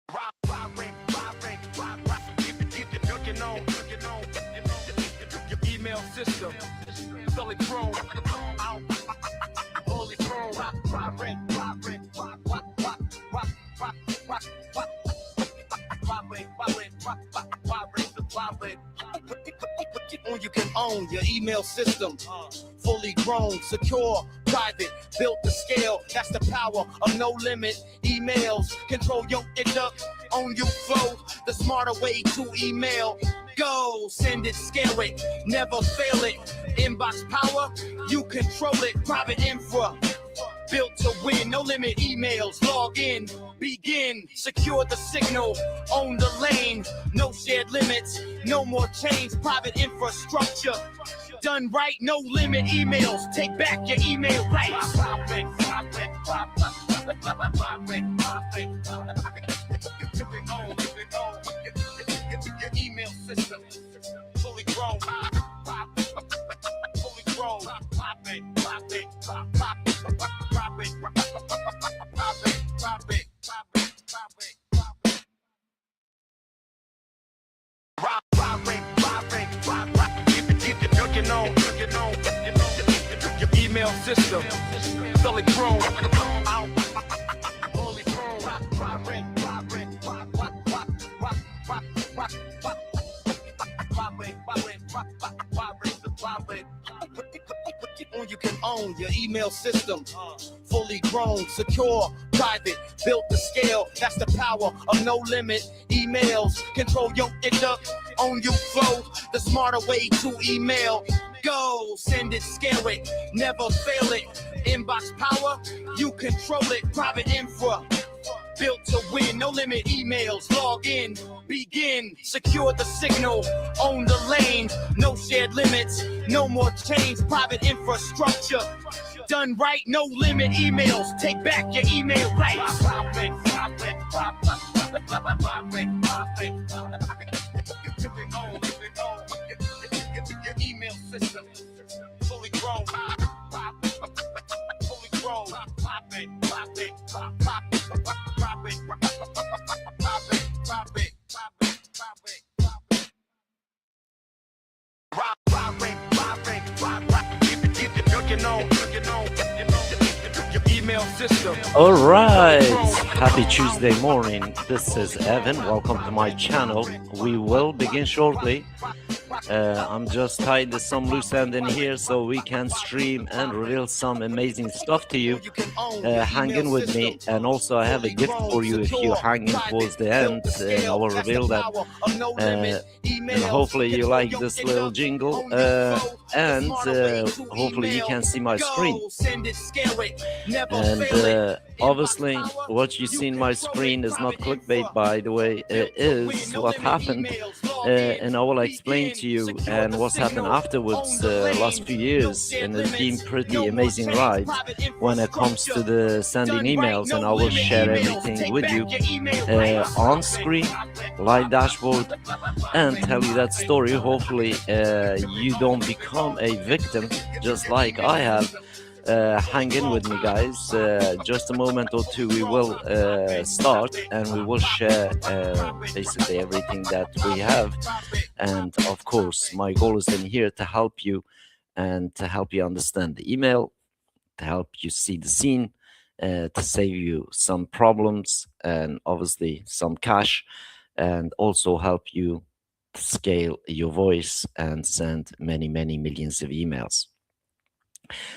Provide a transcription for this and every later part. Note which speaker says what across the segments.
Speaker 1: Your email system, fully grown, fully grown. You can own your email system, fully grown, secure, private, built to scale. That's the power of no limit emails. Control your inbox, own you flow. The smarter way to email. Go, send it, scale it, never fail it. Inbox power, you control it. Private infra, built to win. No limit emails, log in, begin. Secure the signal, own the lane. No shared limits, no more chains. Private infrastructure, done right, no limit emails. Take back your email rights. Your email system, fully grown, fully grown. Your email system, fully grown, fully grown. You can own your email system, fully grown, secure, private, built to scale. That's the power of no limit emails. Control your inbox, own you flow. The smarter way to email. Go, send it, scale it, never fail it. Inbox power, you control it. Private infra, built to win. No limit emails, log in, begin. Secure the signal, own the lane. No shared limits, no more chains. Private infrastructure, done right, no limit emails. Take back your email rights. Your email system, fully grown, fully grown.
Speaker 2: All right, happy Tuesday morning. This is Evan. Welcome to my channel. We will begin shortly. I'm just tied some loose end in here so we can stream and reveal some amazing stuff to you. Hang in with me, and also I have a gift for you if you hang in towards the end. I will reveal that, and hopefully you like this little jingle, and hopefully you can see my screen. And obviously what you see in my screen is not clickbait, by the way. It is what happened, and I will explain to you and what's happened afterwards last few years. And it's been pretty amazing ride when it comes to the sending emails, and I will share everything with you on screen, live dashboard, and tell you that story. Hopefully you don't become a victim just like I have. Hang in with me, guys. Just a moment or two, we will start, and we will share basically everything that we have. And of course, my goal is in here to help you, and to help you understand the email, to help you see the scene, to save you some problems and obviously some cash, and also help you scale your voice and send many millions of emails.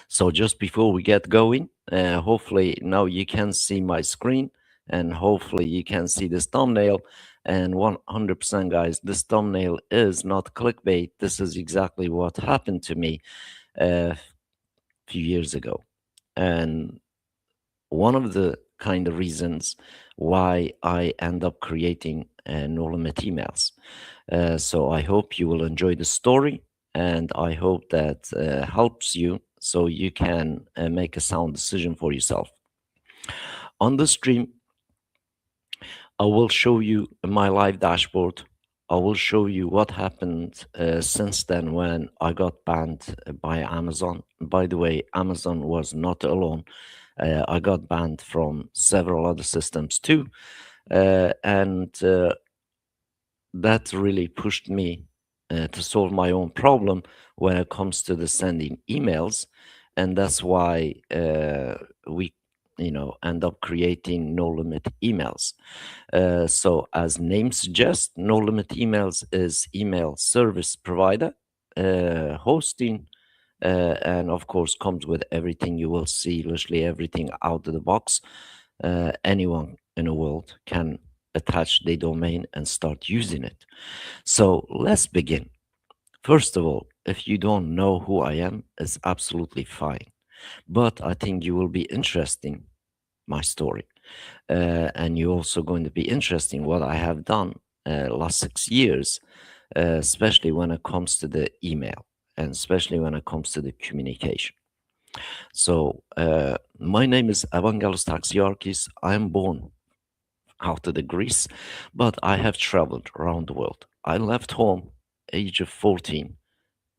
Speaker 2: So just before we get going, hopefully now you can see my screen, and hopefully you can see this thumbnail. And 100%, guys, this thumbnail is not clickbait. This is exactly what happened to me a few years ago, and one of the kind of reasons why I end up creating no limit emails. So I hope you will enjoy the story, and I hope that helps you so you can make a sound decision for yourself. On the stream, I will show you my live dashboard. I will show you what happened since then when I got banned by Amazon. By the way, Amazon was not alone. I got banned from several other systems too. And that really pushed me to solve my own problem when it comes to the sending emails. And that's why we end up creating no limit emails. So as name suggests, no limit emails is email service provider, hosting, and of course comes with everything you will see, literally everything out of the box. Anyone in the world can attach their domain and start using it. So let's begin. First of all, if you don't know who I am, it's absolutely fine. But I think you will be interesting my story, and you're also going to be interesting what I have done last 6 years, especially when it comes to the email and especially when it comes to the communication. So my name is Evangelos Taxiarchis. I am born out of the Greece, but I have traveled around the world. I left home age of 14,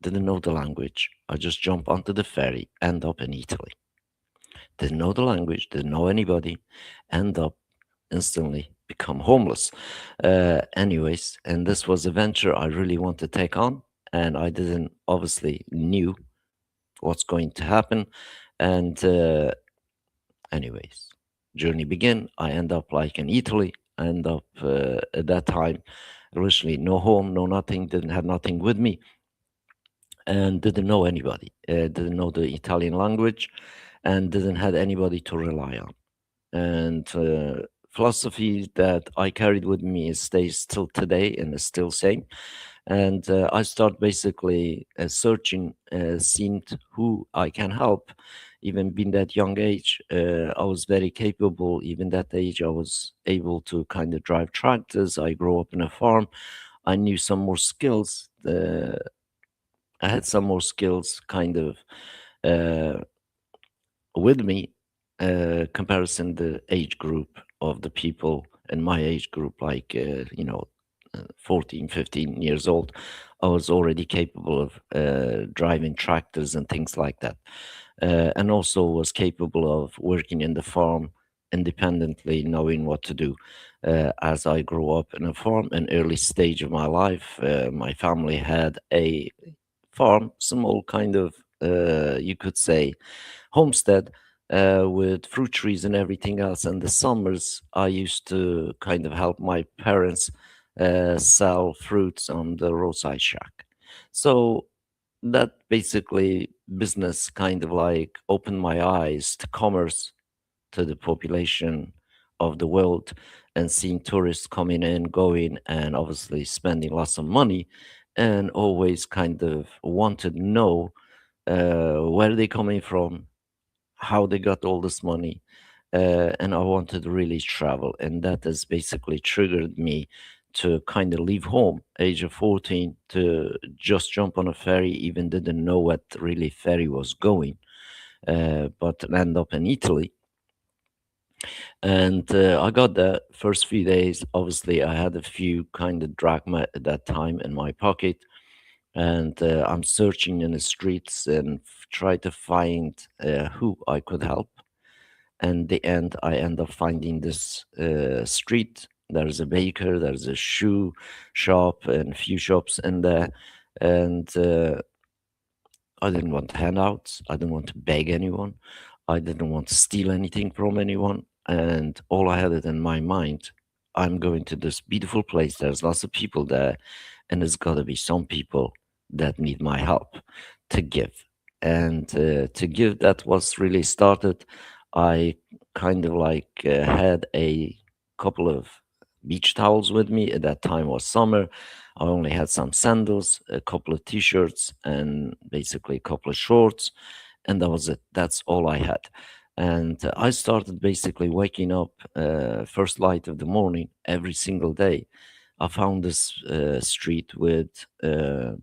Speaker 2: didn't know the language. I just jumped onto the ferry, end up in Italy. Didn't know the language, didn't know anybody, end up instantly become homeless. Anyways, and this was a venture I really want to take on, and I didn't obviously knew what's going to happen. And anyways, journey begin. I end up like in Italy. I end up at that time, literally no home, no nothing, didn't have nothing with me, and didn't know anybody. Didn't know the Italian language, and didn't have anybody to rely on. And philosophy that I carried with me stays till today and is still same. And I start basically searching, seeing who I can help. Even being that young age, I was very capable. Even that age, I was able to kind of drive tractors. I grew up in a farm. I knew some more skills. I had some more skills kind of uh, with me, comparison the age group of the people in my age group, like 14 15 years old. I was already capable of driving tractors and things like that, and also was capable of working in the farm independently, knowing what to do. As I grew up in a farm, an early stage of my life, my family had a farm, small kind of, you could say, homestead, with fruit trees and everything else. And the summers, I used to kind of help my parents sell fruits on the roadside shack. So that basically business kind of like opened my eyes to commerce, to the population of the world, and seeing tourists coming in, going, and obviously spending lots of money, and always kind of wanted to know where they coming from, how they got all this money, and I wanted to really travel, and that has basically triggered me to kind of leave home, age of 14, to just jump on a ferry. Even didn't know what really ferry was going, but end up in Italy. And I got the first few days. Obviously, I had a few kind of drachma at that time in my pocket, and I'm searching in the streets and try to find who I could help. And the end, I end up finding this street. There's a baker, there's a shoe shop, and a few shops in there. And I didn't want handouts. I didn't want to beg anyone. I didn't want to steal anything from anyone. And all I had it in my mind, I'm going to this beautiful place. There's lots of people there, and there's got to be some people that need my help to give. And to give, that was really started. I kind of like had a couple of beach towels with me. At that time was summer. I only had some sandals, a couple of t-shirts, and basically a couple of shorts, and that was it. That's all I had. And I started basically waking up first light of the morning every single day. I found this street with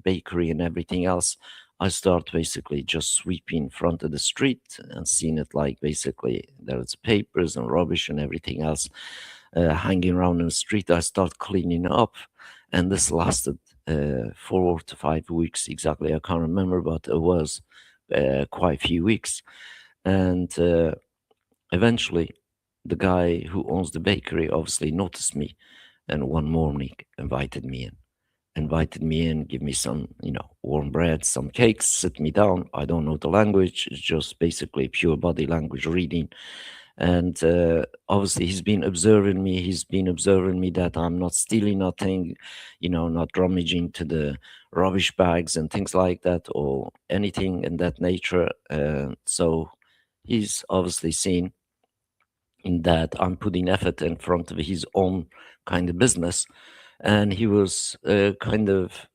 Speaker 2: bakery and everything else. I start basically just sweeping in front of the street and seeing it like basically there's papers and rubbish and everything else hanging around in the street. I start cleaning up, and this lasted 4 to 5 weeks exactly. I can't remember, but it was quite a few weeks. And eventually, the guy who owns the bakery obviously noticed me, and one morning invited me in, give me some, warm bread, some cakes, sit me down. I don't know the language. It's just basically pure body language reading. And obviously, he's been observing me. He's been observing me that I'm not stealing nothing, not rummaging to the rubbish bags and things like that, or anything in that nature. So he's obviously seen in that I'm putting effort in front of his own kind of business. And he was kind of,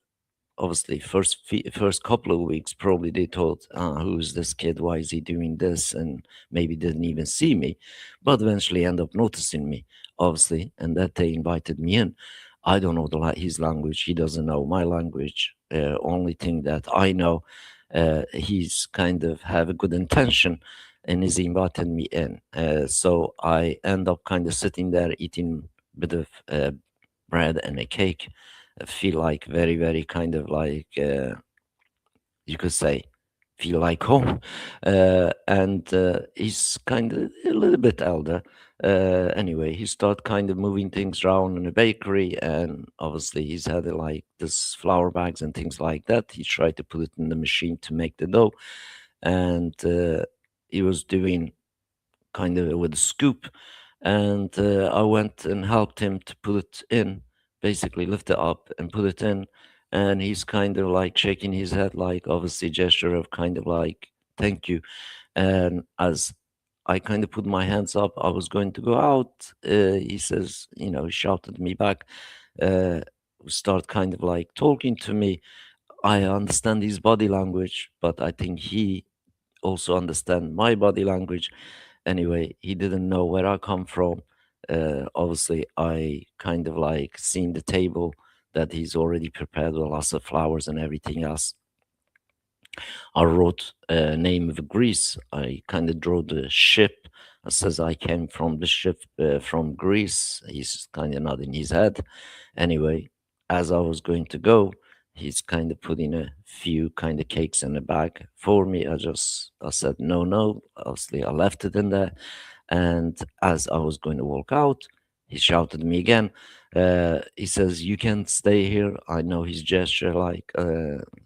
Speaker 2: obviously, first couple of weeks probably they thought, who's this kid, why is he doing this, and maybe didn't even see me, but eventually end up noticing me, obviously, and that they invited me in. I don't know his language, he doesn't know my language. Only thing that I know, he's kind of have a good intention and is inviting me in. So I end up kind of sitting there eating a bit of bread and a cake. I feel like very, very kind of like, you could say, feel like home. And he's kind of a little bit elder. Anyway, he started kind of moving things around in the bakery, and obviously he's had like this flour bags and things like that. He tried to put it in the machine to make the dough, and he was doing kind of with a scoop, and I went and helped him to put it in, basically lift it up and put it in, and he's kind of like shaking his head, like obviously gesture of kind of like thank you. And as I kind of put my hands up, I was going to go out. He says, he shouted me back, uh, start kind of like talking to me. I understand his body language, but I think he also understand my body language. Anyway, he didn't know where I come from. Obviously, I kind of like seen the table that he's already prepared with lots of flowers and everything else. I wrote name of Greece. I kind of drew the ship. It says I came from the ship from Greece. He's kind of nodding his head. Anyway, as I was going to go, he's kind of putting a few kind of cakes in a bag for me. I said no, no. Obviously, I left it in there. And as I was going to walk out, he shouted at me again. He says, "You can't stay here." I know his gesture, like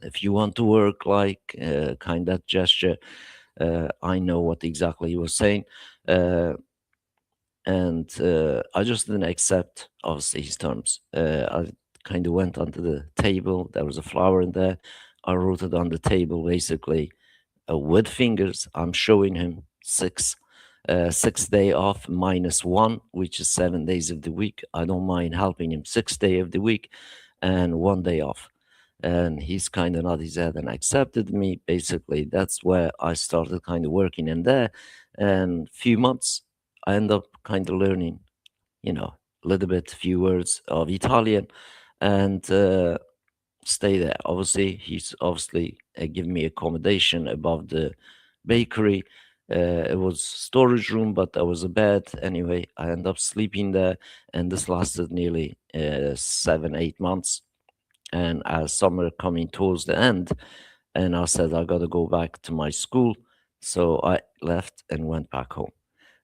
Speaker 2: if you want to work, like kind of gesture. I know what exactly he was saying. Uh, and I just didn't accept, obviously, his terms. I kind of went onto the table. There was a flower in there. I wrote it on the table, basically, with fingers. I'm showing him 6 day off minus one, which is 7 days of the week. I don't mind helping him 6 day of the week and 1 day off. And he's kind of nodded his head and accepted me. Basically, that's where I started kind of working in there. And few months, I end up kind of learning, a little bit, few words of Italian, and stay there. Obviously, he's obviously given me accommodation above the bakery. It was storage room, but there was a bed. Anyway, I ended up sleeping there, and this lasted nearly 7, 8 months. And as summer coming towards the end, and I said I got to go back to my school, so I left and went back home.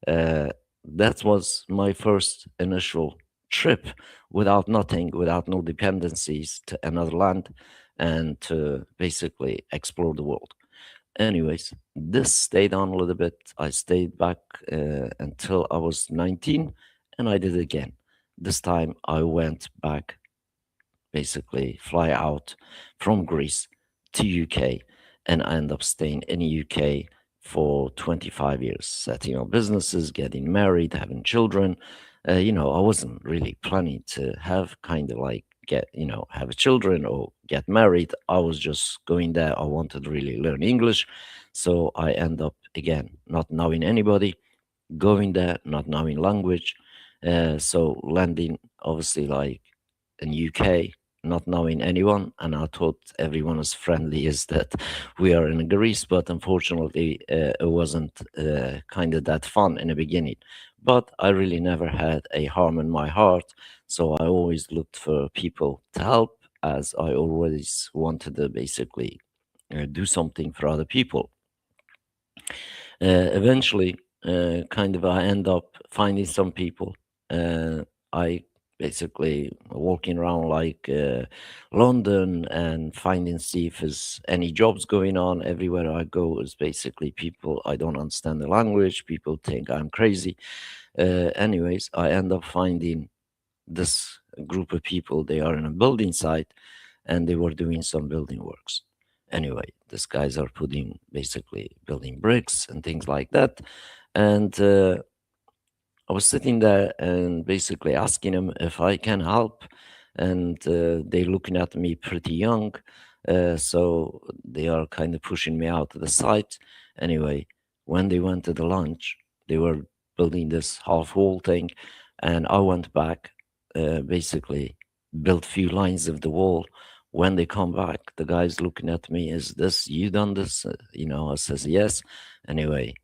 Speaker 2: Uh, that was my first initial trip without nothing, without no dependencies to another land, and to basically explore the world. Anyways, this stayed on a little bit. I stayed back until I was 19, and I did it again. This time I went back, basically fly out from Greece to UK, and I end up staying in the UK for 25 years, setting up businesses, getting married, having children. I wasn't really planning to have kind of like have children or get married. I was just going there. I wanted to really learn English. So I end up again not knowing anybody, going there, not knowing language. So landing obviously like in UK, not knowing anyone, and I thought everyone was friendly as that we are in Greece, but unfortunately it wasn't kind of that fun in the beginning. But I really never had a harm in my heart, so I always looked for people to help, as I always wanted to basically do something for other people. Eventually, I end up finding some people. I basically walking around like London and finding see if there's any jobs going on. Everywhere I go is basically people. I don't understand the language. People think I'm crazy. Anyways, I end up finding this group of people. They are in a building site and they were doing some building works. Anyway, these guys are putting basically building bricks and things like that. And I was sitting there and basically asking them if I can help. And they looking at me pretty young. So they are kind of pushing me out of the site. Anyway, when they went to the lunch, they were building this half wall thing. And I went back, basically built few lines of the wall. When they come back, the guy's looking at me, is this, you done this? I says, yes. Anyway,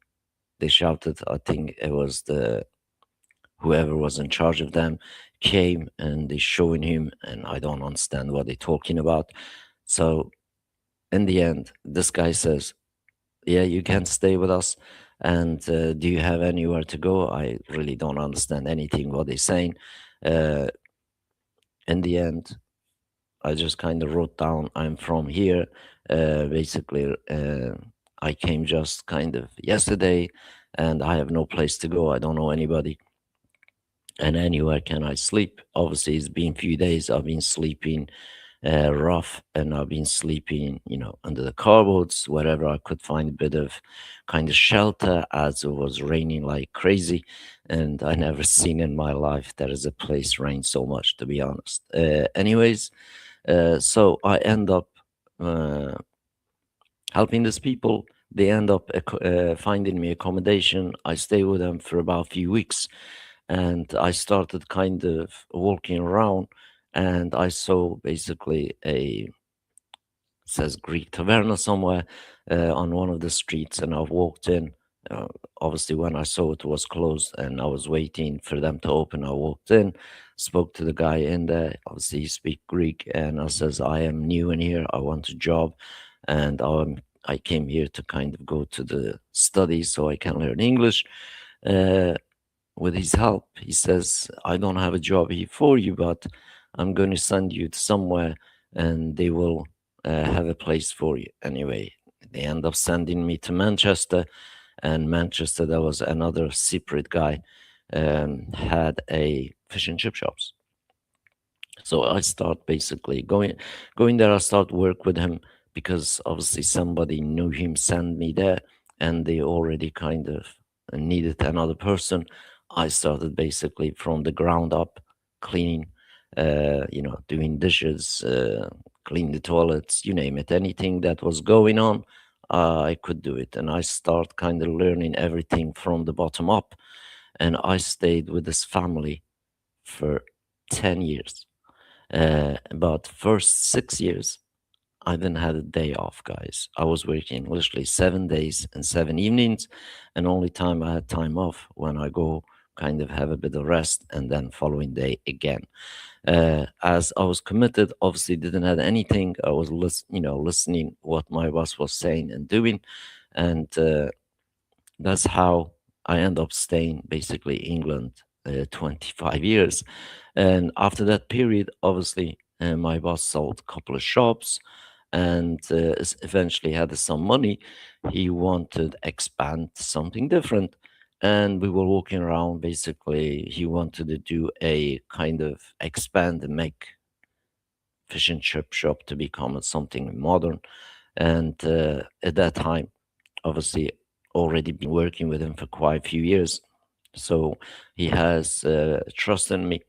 Speaker 2: they shouted, I think it was the whoever was in charge of them came and they showing him, and I don't understand what they're talking about. So in the end, this guy says, yeah, you can stay with us. And do you have anywhere to go? I really don't understand anything what they're saying. uh, in the end, I just kind of wrote down, I'm from here. Basically, I came just kind of yesterday and I have no place to go. I don't know anybody. And anywhere can I sleep? Obviously, it's been a few days. I've been sleeping rough, and I've been sleeping, under the cardboards, wherever I could find a bit of kind of shelter, as it was raining like crazy. And I never seen in my life there is a place rain so much, to be honest. Anyways, so I end up uh, helping these people. They end up finding me accommodation. I stay with them for about a few weeks, and I started kind of walking around, and I saw basically a says Greek taverna somewhere on one of the streets, and I walked in. Uh, Obviously, when I saw it was closed, and I was waiting for them to open, I walked in, spoke to the guy in there. Obviously, he speak Greek, and I says, "I am new in here. I want a job, and I came here to kind of go to the studies so I can learn English." Uh, with his help, he says, I don't have a job here for you, but I'm going to send you to somewhere and they will have a place for you. Anyway, they end up sending me to Manchester, and Manchester, there was another separate guy, had a fish and chip shops. So I start basically going there. I start work with him because obviously somebody knew him, send me there, and they already kind of needed another person. I started basically from the ground up, cleaning, doing dishes, clean the toilets, you name it, anything that was going on. I could do it, and I start kind of learning everything from the bottom up. And I stayed with this family for 10 years. But first 6 years, I didn't have a day off, guys. I was working literally 7 days and 7 evenings, and only time I had time off when I go kind of have a bit of rest, and then following day again. As I was committed, obviously didn't have anything. I was listening what my boss was saying and doing, and that's how I end up staying basically England 25 years. And after that period, obviously, my boss sold a couple of shops and eventually had some money. He wanted to expand something different. And we were walking around. Basically, he wanted to do a kind of expand and make fish and chip shop to become something modern. And at that time, obviously, already been working with him for quite a few years. So he has trust in me.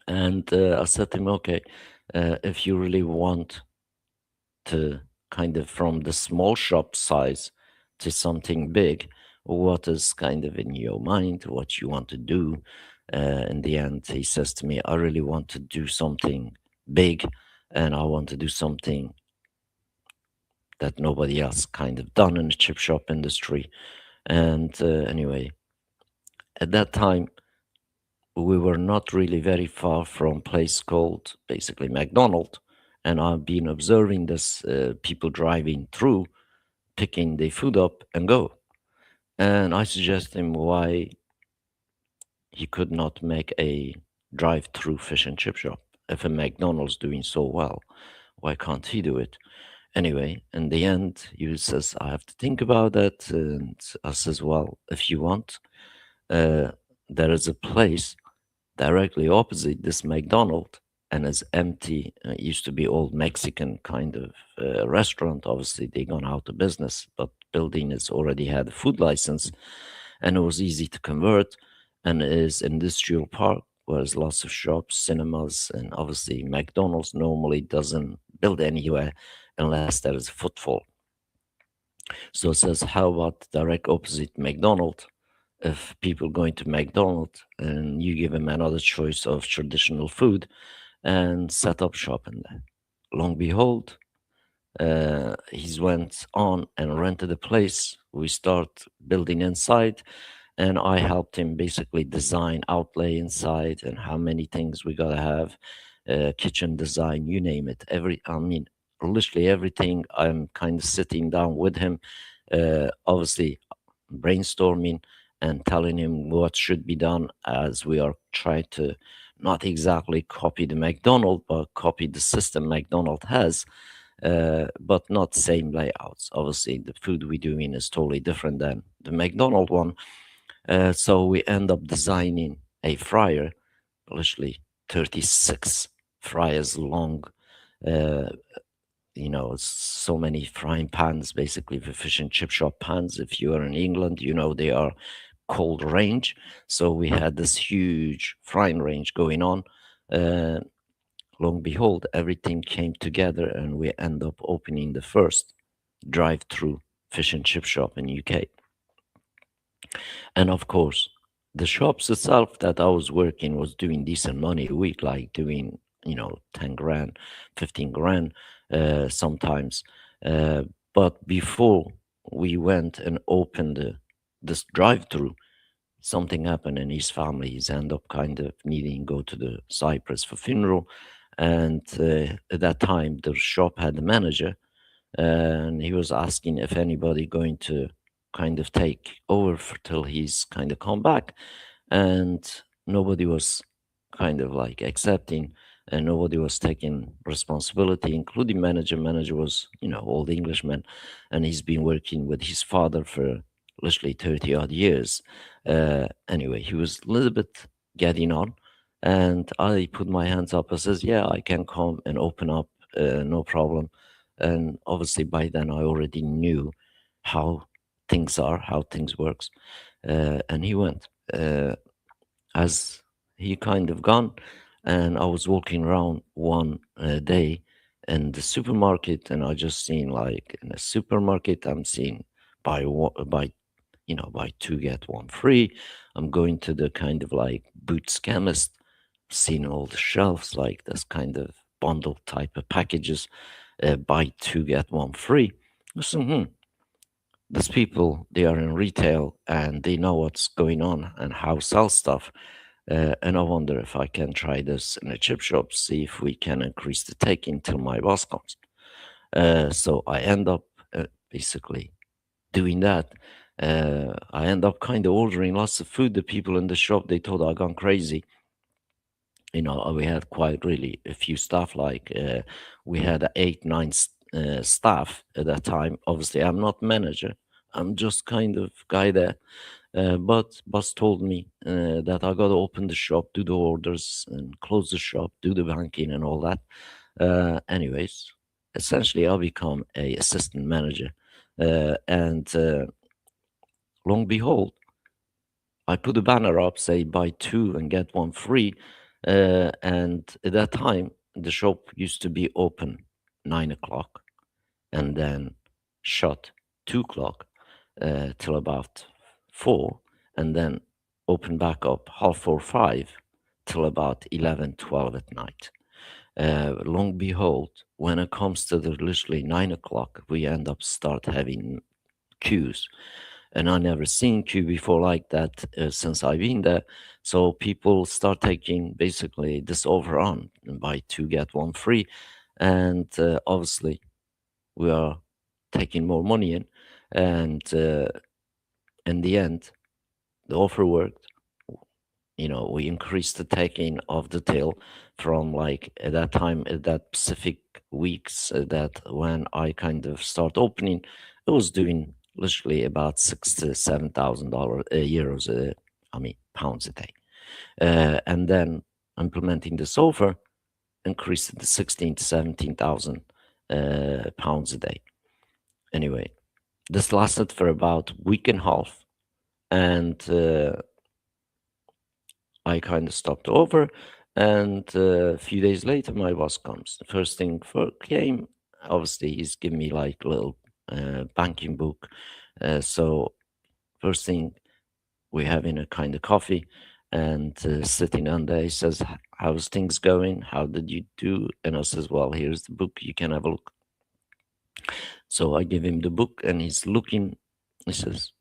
Speaker 2: And I said to him, okay, if you really want to kind of from the small shop size to something big, what is kind of in your mind, what you want to do? In the end, he says to me, I really want to do something big, and I want to do something that nobody else kind of done in the chip shop industry. And anyway, at that time, we were not really very far from a place called basically McDonald's. And I've been observing this people driving through, picking their food up and go. And I suggest him why he could not make a drive-through fish and chip shop. If a McDonald's doing so well, why can't he do it? Anyway, in the end, he says, I have to think about that. And I says, well, if you want, uh, there is a place directly opposite this McDonald's and it's empty. It used to be old Mexican kind of restaurant. Obviously, they gone out of business, but building is already had a food license and it was easy to convert and is industrial park where there's lots of shops, cinemas, and obviously McDonald's normally doesn't build anywhere unless there is footfall. So it says, how about direct opposite McDonald's? If people going to McDonald's and you give them another choice of traditional food and set up shop in there. Long behold, he's went on and rented a place. We start building inside, and I helped him basically design outlay inside and how many things we gotta have, kitchen design, you name it. Literally everything. I'm kind of sitting down with him, obviously brainstorming and telling him what should be done as we are trying to not exactly copy the McDonald, but copy the system McDonald has, but not same layouts. Obviously, the food we're doing is totally different than the McDonald one. So we end up designing a fryer, literally 36 fryers long. Uh, so many frying pans, basically the fish and chip shop pans. If you are in England, they are cold range. So we had this huge frying range going on. Uh, Long behold, everything came together and we end up opening the first drive-through fish and chip shop in UK. And of course, the shops itself that I was working was doing decent money a week, like doing, 10 grand, 15 grand sometimes. Uh, but before we went and opened this drive-through, something happened in his family. He's end up kind of needing to go to the Cyprus for funeral. And at that time, the shop had a manager, and he was asking if anybody going to kind of take over till he's kind of come back, and nobody was kind of like accepting, and nobody was taking responsibility, including manager. Manager was, old Englishman, and he's been working with his father for literally 30 odd years. Anyway, he was a little bit getting on, and I put my hands up. I says, yeah, I can come and open up, no problem. And obviously by then I already knew how things are, how things works. And he went. As he kind of gone, and I was walking around one day in the supermarket, and I just seen, like, in a supermarket I'm seeing buy two get one free. I'm going to the kind of like Boots chemist, seeing all the shelves like this kind of bundle type of packages, buy two get one free. I said, these people, they are in retail and they know what's going on and how sell stuff. And I wonder if I can try this in a chip shop, see if we can increase the take until my boss comes. So I end up basically doing that. I end up kind of ordering lots of food. The people in the shop, they thought I gone crazy. We had quite really a few staff, like we had 8, 9 staff at that time. Obviously, I'm not manager. I'm just kind of guy there. But boss told me that I got to open the shop, do the orders, and close the shop, do the banking and all that. Anyways, essentially, I'll become a assistant manager, and long behold, I put a banner up, say buy two and get one free. And at that time, the shop used to be open 9 o'clock and then shut 2 o'clock till about 4, and then open back up half 4, 5 till about 11, 12 at night. Long behold, when it comes to the literally 9 o'clock, we end up start having queues, and I never seen queue before like that since I've been there. So people start taking basically this over on and buy two get one free, and obviously we are taking more money in, and In the end, the offer worked. We increased the taking of the till from like at that time, at that specific weeks that when I kind of start opening, it was doing literally about $6,000 to $7,000 euros, pounds a day. And then implementing this offer increased it to 16 to 17,000 pounds a day. Anyway, this lasted for about a week and a half, and I kind of stopped over, and a few days later, my boss comes. The first thing came, obviously, he's giving me like a little banking book. So first thing, we're having a kind of coffee, and sitting on there, he says, "How's things going? How did you do?" And I says, "Well, here's the book. You can have a look." So I give him the book, and he's looking. He says,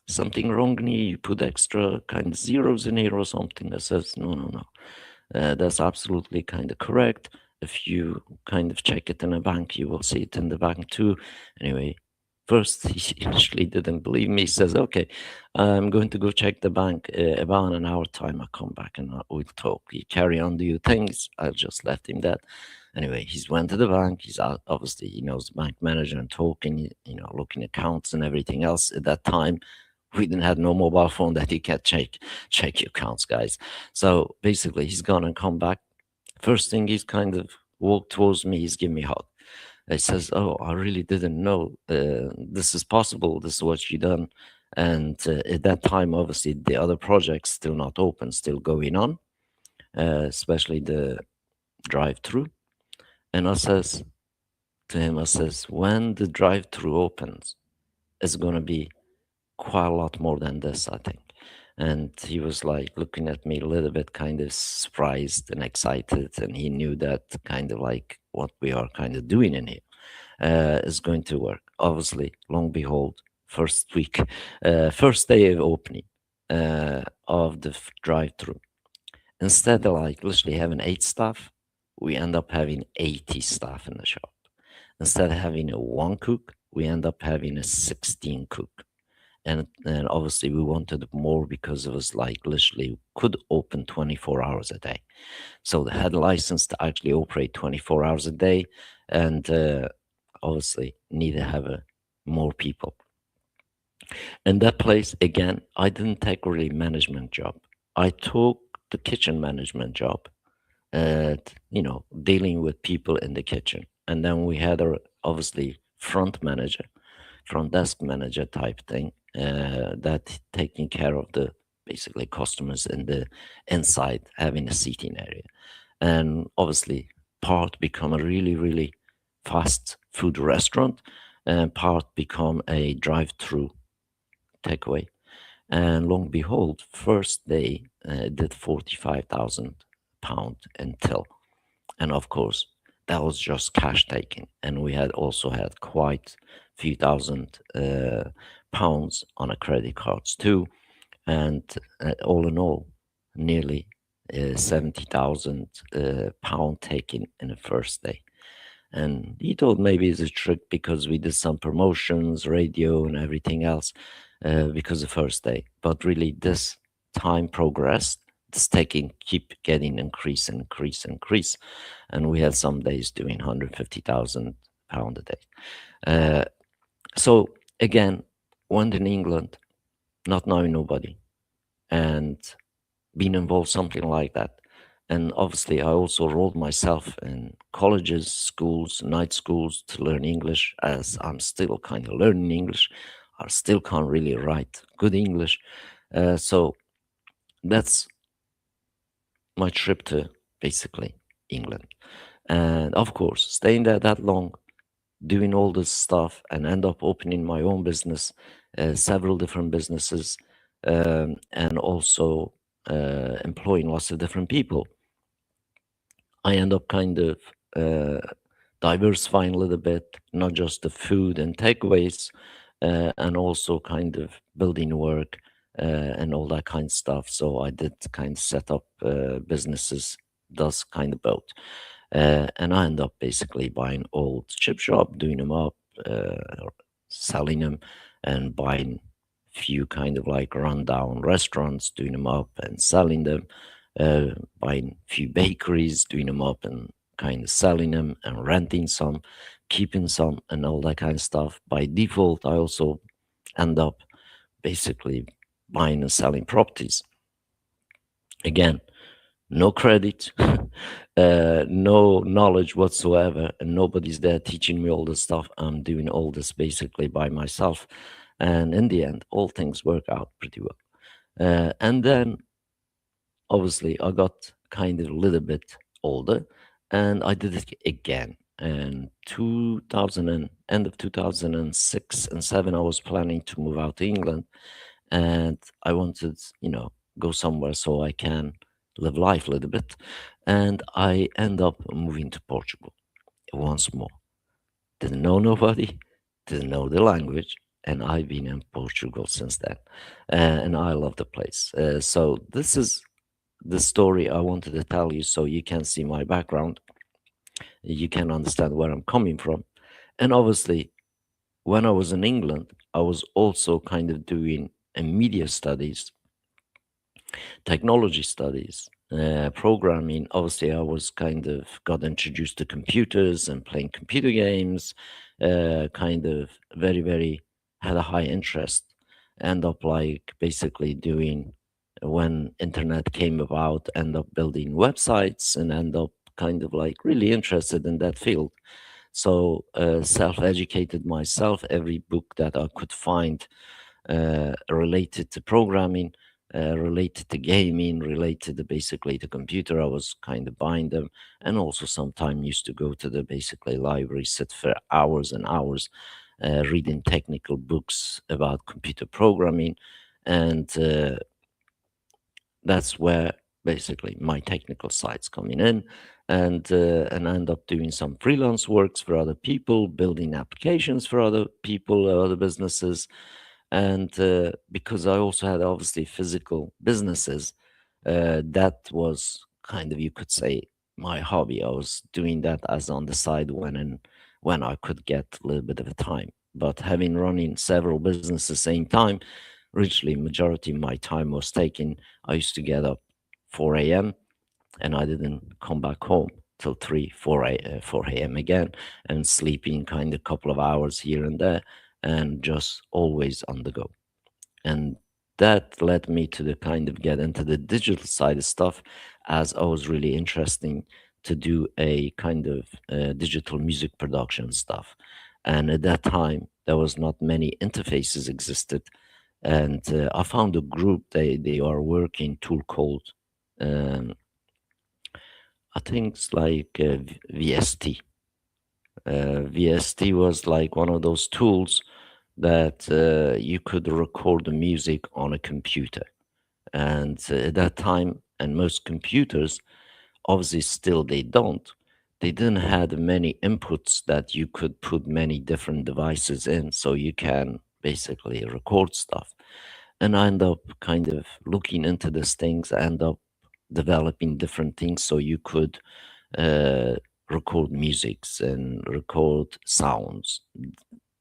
Speaker 2: "Something wrong in here? You put extra kind of zeros in here or something?" I says, "No, no, no. That's absolutely kind of correct. If you kind of check it in a bank, you will see it in the bank too." Anyway, first he initially didn't believe me. He says, "Okay, I'm going to go check the bank. About an hour time, I'll come back and we'll talk. You carry on, do your things." I just left him that. Anyway, he's went to the bank. He's out, obviously, he knows the bank manager and talking, looking accounts and everything else. At that time, we didn't have no mobile phone that he can check your accounts, guys. So basically, he's gone and come back. First thing, he's kind of walked towards me. He's giving me a hug. He says, "Oh, I really didn't know this is possible. This is what you done." And at that time, obviously, the other projects still not open, still going on, especially the drive-through. And I says to him, I says, "When the drive-through opens, it's gonna be quite a lot more than this, I think." And he was like looking at me a little bit kind of surprised and excited. And he knew that kind of like what we are kind of doing in here is going to work. Obviously, long behold, first week, first day of opening of the drive through, instead of like literally having 8 staff, we end up having 80 staff in the shop. Instead of having a one cook, we end up having a 16 cook. And obviously we wanted more because it was like literally could open 24 hours a day. So they had a license to actually operate 24 hours a day, and obviously need to have more people. And that place, again, I didn't take really management job. I took the kitchen management job, dealing with people in the kitchen. And then we had our obviously front manager, front desk manager type thing, that taking care of the basically customers in the inside, having a seating area. And obviously part become a really, really fast food restaurant, and part become a drive-through takeaway. And long behold, first day did 45,000 pound until, and of course that was just cash taking, and we had also had quite a few thousand pounds on a credit cards too, and all in all, nearly 70,000 pound taken in the first day. And he thought maybe it's a trick because we did some promotions, radio, and everything else because the first day. But really, this time progressed. This taking keep getting increase, and we had some days doing 150,000 pound a day. So again, went in England, not knowing nobody, and being involved something like that. And obviously, I also enrolled myself in colleges, schools, night schools to learn English, as I'm still kind of learning English. I still can't really write good English. So that's my trip to basically England. And of course, staying there that long, doing all this stuff, and end up opening my own business, several different businesses, and also employing lots of different people. I end up kind of diversifying a little bit, not just the food and takeaways, and also kind of building work and all that kind of stuff. So I did kind of set up businesses, does kind of both. And I end up basically buying old chip shop, doing them up, or selling them, and buying few kind of like rundown restaurants, doing them up and selling them, buying few bakeries, doing them up and kind of selling them and renting some, keeping some, and all that kind of stuff. By default, I also end up basically buying and selling properties. Again, no credit, no knowledge whatsoever, and nobody's there teaching me all this stuff. I'm doing all this basically by myself. And in the end, all things work out pretty well. And then obviously I got kind of a little bit older and I did it again. And 2000 and end of 2006 and 7, I was planning to move out to England, and I wanted, go somewhere so I can live life a little bit. And I end up moving to Portugal once more. Didn't know nobody, didn't know the language, and I've been in Portugal since then. And I love the place. So this is the story I wanted to tell you so you can see my background. You can understand where I'm coming from. And obviously, when I was in England, I was also kind of doing media studies, technology studies, programming. Obviously, I was kind of got introduced to computers and playing computer games, kind of very, very had a high interest. End up like basically doing when internet came about, end up building websites and end up kind of like really interested in that field. So self-educated myself, every book that I could find related to programming, related to gaming, related to basically the computer, I was kind of buying them. And also sometimes used to go to the basically library, sit for hours and hours reading technical books about computer programming. And that's where basically my technical side's coming in, and I end up doing some freelance works for other people, building applications for other people, other businesses. And because I also had obviously physical businesses, that was kind of, you could say, my hobby. I was doing that as on the side when I could get a little bit of a time. But having running several businesses at the same time, literally majority of my time was taken. I used to get up 4 a.m. and I didn't come back home till 3, 4 a.m. again, and sleeping kind of couple of hours here and there, and just always on the go. And that led me to the kind of get into the digital side of stuff, as I was really interesting to do a kind of digital music production stuff. And at that time, there was not many interfaces existed, and I found a group. They are working tool called um, I think it's like VST. VST was like one of those tools that you could record the music on a computer. And at that time, and most computers, obviously still they don't, they didn't have many inputs that you could put many different devices in, so you can basically record stuff. And I end up kind of looking into these things. I end up developing different things so you could uh, record musics and record sounds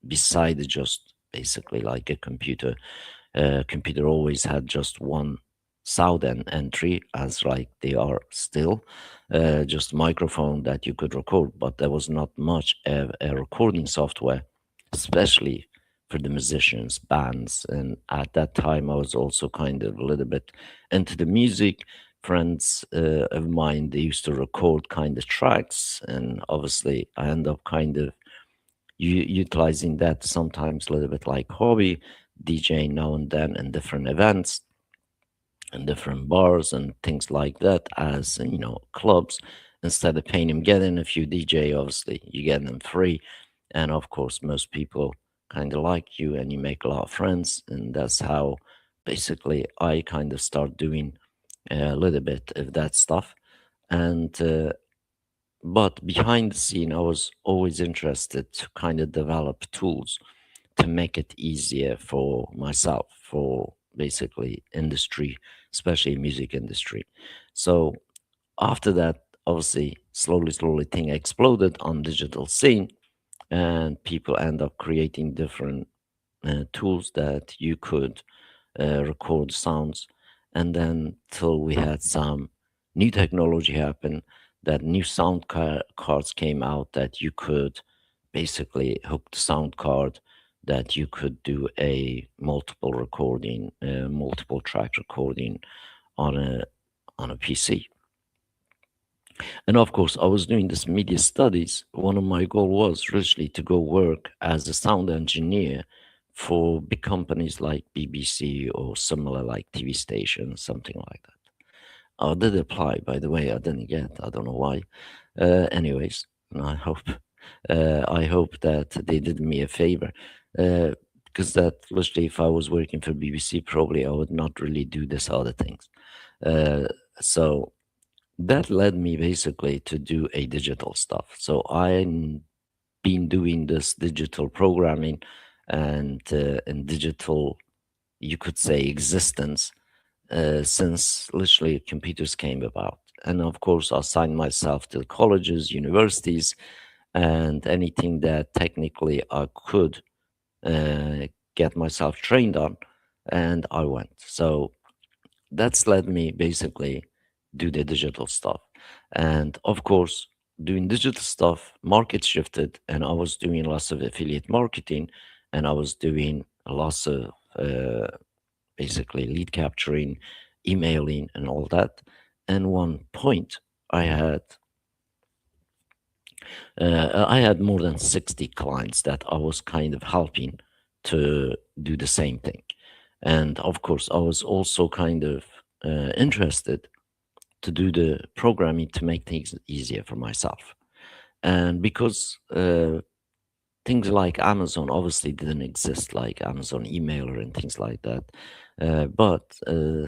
Speaker 2: beside just basically like a computer. Computer always had just one sound and entry, as like they are still, just microphone that you could record, but there was not much a recording software, especially for the musicians, bands. And at that time, I was also kind of a little bit into the music. Friends of mine, they used to record kind of tracks, and obviously I end up kind of utilizing that sometimes a little bit like hobby, DJing now and then in different events and different bars and things like that, as clubs. Instead of paying them, getting a few DJ, obviously you get them free. And of course most people kind of like you and you make a lot of friends, and that's how basically I kind of start doing a little bit of that stuff. And but behind the scene, I was always interested to kind of develop tools to make it easier for myself, for basically industry, especially music industry. So after that, obviously, slowly, thing exploded on digital scene, and people end up creating different. tools that you could record sounds, and then till we had some new technology happen, that new cards came out that you could basically hook the sound card, that you could do a multiple recording, multiple track recording on a PC. And of course, I was doing this media studies. One of my goal was really to go work as a sound engineer for big companies like BBC or similar like TV stations, something like that. I did apply, by the way. I didn't get. I don't know why. Anyways, I hope that they did me a favor. Because that literally, if I was working for BBC, probably I would not really do this other things. So that led me basically to do a digital stuff. So I've been doing this digital programming and digital, you could say, existence since literally computers came about. And of course, I assigned myself to colleges, universities, and anything that technically I could get myself trained on, and I went. So that's led me basically do the digital stuff. And of course, doing digital stuff, market shifted, and I was doing lots of affiliate marketing, and I was doing lots of basically lead capturing, emailing, and all that. And one point, I had more than 60 clients that I was kind of helping to do the same thing. And of course, I was also kind of interested to do the programming to make things easier for myself. And because things like Amazon obviously didn't exist, like Amazon emailer and things like that. But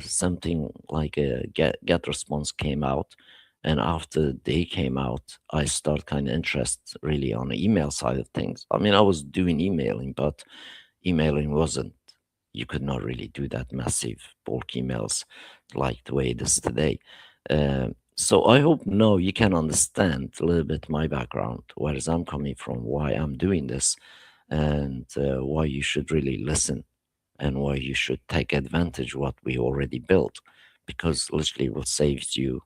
Speaker 2: something like a get response came out, and after they came out, I started kind of interest really on the email side of things. I mean, I was doing emailing, but emailing wasn't. You could not really do that massive bulk emails like the way it is today. So I hope now you can understand a little bit my background, where I'm coming from, why I'm doing this, and why you should really listen, and why you should take advantage of what we already built, because literally what saves you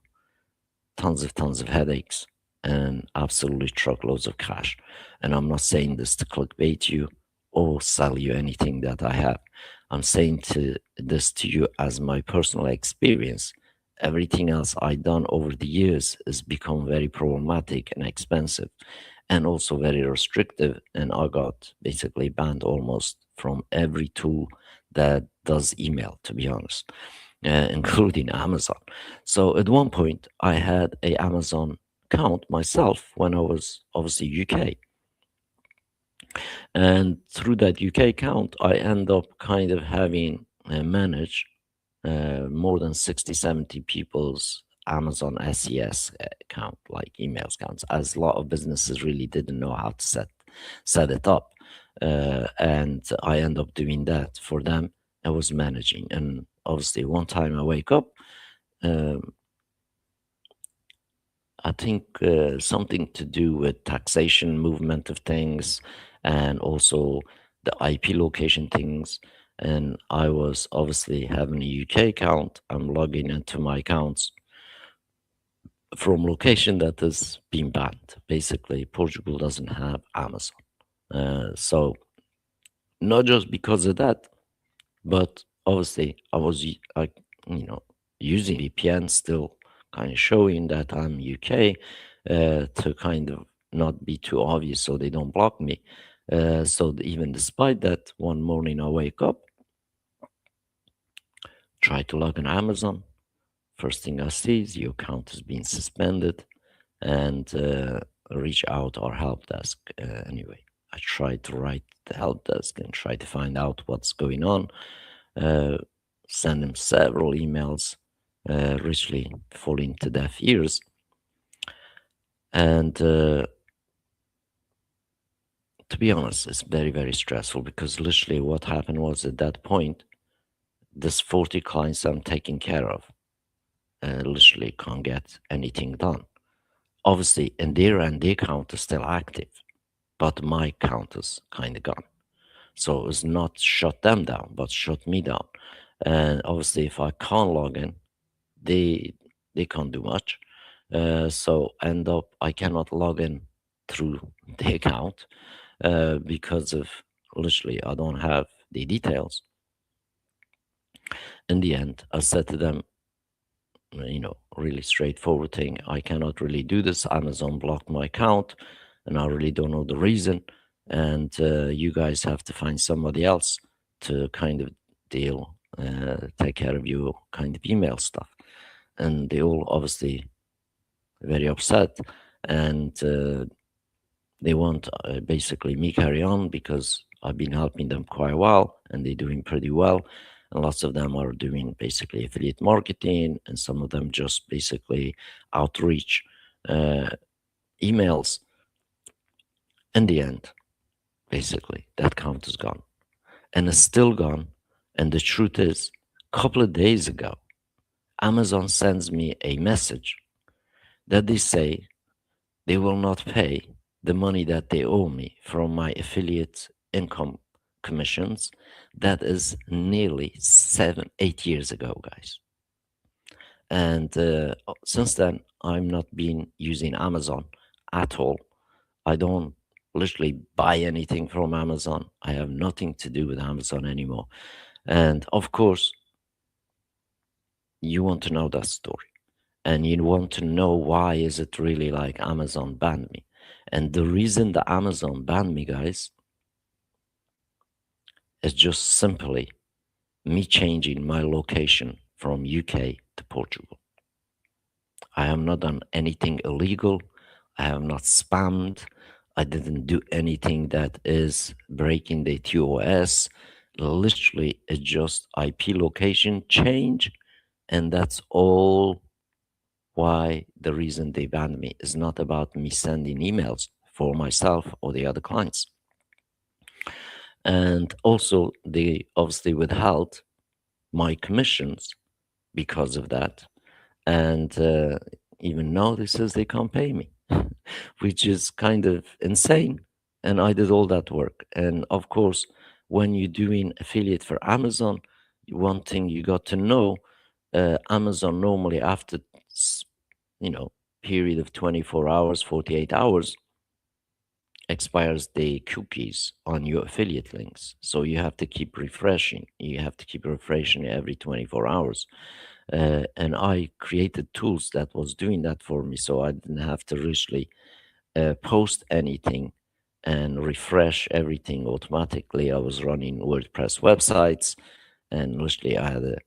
Speaker 2: tons of headaches and absolutely truckloads of cash. And I'm not saying this to clickbait you or sell you anything that I have. I'm saying this to you as my personal experience. Everything else I done over the years has become very problematic and expensive, and also very restrictive. And I got basically banned almost from every tool that does email, to be honest, including Amazon. So at one point, I had a Amazon account myself when I was obviously UK. And through that UK account, I end up kind of having managed more than 60, 70 people's Amazon SES account, like email accounts, as a lot of businesses really didn't know how to set it up. And I end up doing that for them. I was managing. And obviously, one time I wake up, um, I think something to do with taxation movement of things, and also the IP location things. And I was obviously having a UK account. I'm logging into my accounts from location that has been banned. Basically, Portugal doesn't have Amazon. So not just because of that, but obviously using VPN, still kind of showing that I'm UK, to kind of not be too obvious so they don't block me. So even despite that, one morning I wake up, try to log on Amazon. First thing I see is your account has been suspended, and reach out our help desk. Anyway, I tried to write the help desk and try to find out what's going on. Uh, send them several emails, richly falling to deaf ears. And to be honest, it's very, very stressful, because literally what happened was, at that point, this 40 clients I'm taking care of literally can't get anything done. Obviously, in their end, their account is still active, but my account is kind of gone. So it's not shut them down, but shut me down. And obviously, if I can't log in, they they can't do much. So end up I cannot log in through the account because of literally I don't have the details. In the end, I said to them, really straightforward thing. I cannot really do this. Amazon blocked my account, and I really don't know the reason. And you guys have to find somebody else to kind of take care of your kind of email stuff. And they all obviously very upset, and they want basically me carry on because I've been helping them quite a while, and they're doing pretty well. And lots of them are doing basically affiliate marketing, and some of them just basically outreach uh, emails. In the end, basically, that account is gone, and it's still gone. And the truth is, a couple of days ago, Amazon sends me a message that they say they will not pay the money that they owe me from my affiliate income commissions. That is nearly 7, 8 years ago, guys. And since then, I'm not been using Amazon at all. I don't literally buy anything from Amazon. I have nothing to do with Amazon anymore. And of course, you want to know that story, and you want to know why is it really like Amazon banned me. And the reason that Amazon banned me, guys, is just simply me changing my location from UK to Portugal. I have not done anything illegal. I have not spammed. I didn't do anything that is breaking the TOS. Literally, it's just IP location change, and that's all. Why the reason they banned me is not about me sending emails for myself or the other clients. And also, they obviously withheld my commissions because of that. And even now, they says they can't pay me, which is kind of insane. And I did all that work. And of course, when you're doing affiliate for Amazon, one thing you got to know, Amazon normally after period of 24 hours, 48 hours, expires the cookies on your affiliate links. So you have to keep refreshing. You have to keep refreshing every 24 hours. And I created tools that was doing that for me, so I didn't have to really post anything and refresh everything automatically. I was running WordPress websites, and literally I had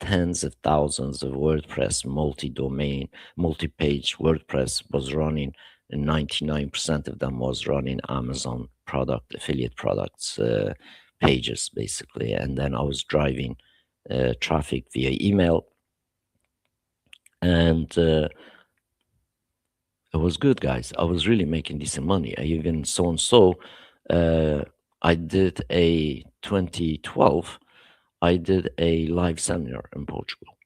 Speaker 2: tens of thousands of WordPress multi-domain, multi-page WordPress was running, and 99% of them was running Amazon product, affiliate products pages, basically. And then I was driving traffic via email, and it was good, guys. I was really making decent money. I even I did a 2012, I did a live seminar in Portugal.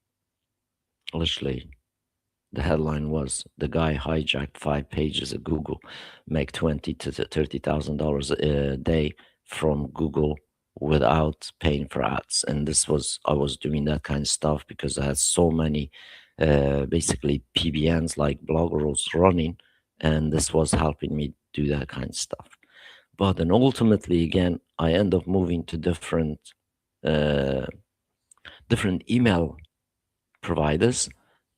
Speaker 2: Literally, the headline was the guy hijacked 5 pages of Google, make $20,000 to $30,000 a day from Google without paying for ads. And I was doing that kind of stuff because I had so many basically PBNs like bloggers running, and this was helping me do that kind of stuff. But then ultimately, again, I end up moving to uh, different email providers,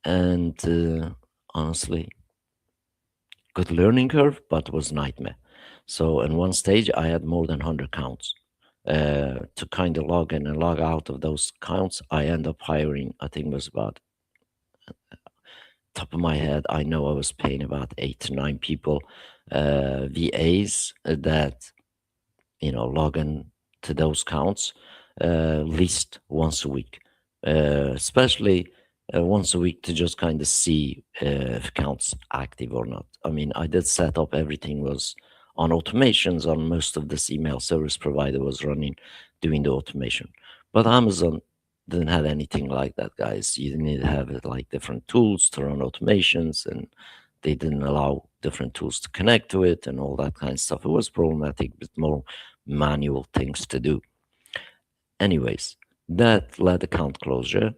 Speaker 2: and honestly, good learning curve, but was nightmare. So in one stage, I had more than 100 accounts. To kind of log in and log out of those accounts, I end up hiring, I think it was about, top of my head, I know I was paying about 8 to 9 people, VAs that, log in to those accounts at least once a week, especially once a week to just kind of see if accounts active or not. I mean, I did set up everything was on automations on most of this email service provider was running, doing the automation. But Amazon didn't have anything like that, guys. You need to have like different tools to run automations, and they didn't allow different tools to connect to it and all that kind of stuff. It was problematic, but manual things to do. Anyways, that led account closure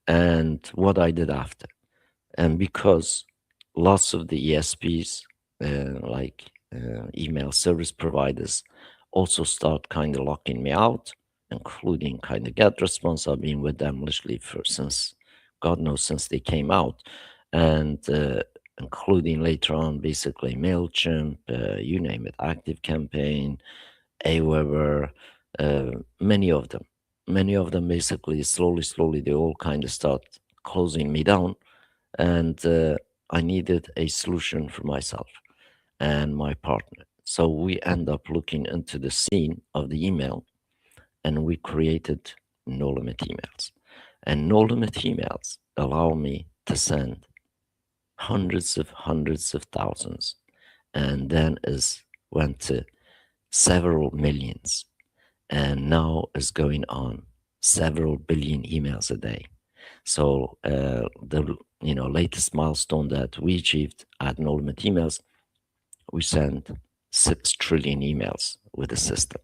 Speaker 2: and what I did after. And because lots of the ESPs, email service providers, also start kind of locking me out, including kind of Get Response. I've been with them literally since God knows since they came out, and including later on basically Mailchimp, you name it, Active Campaign, Aweber, many of them. Many of them basically slowly, they all kind of start closing me down. And I needed a solution for myself and my partner. So we end up looking into the scene of the email and we created no limit emails. And no limit emails allow me to send hundreds of thousands, and then went to several millions, and now is going on several billion emails a day. So the latest milestone that we achieved at No Limit Emails, we sent 6 trillion emails with the system,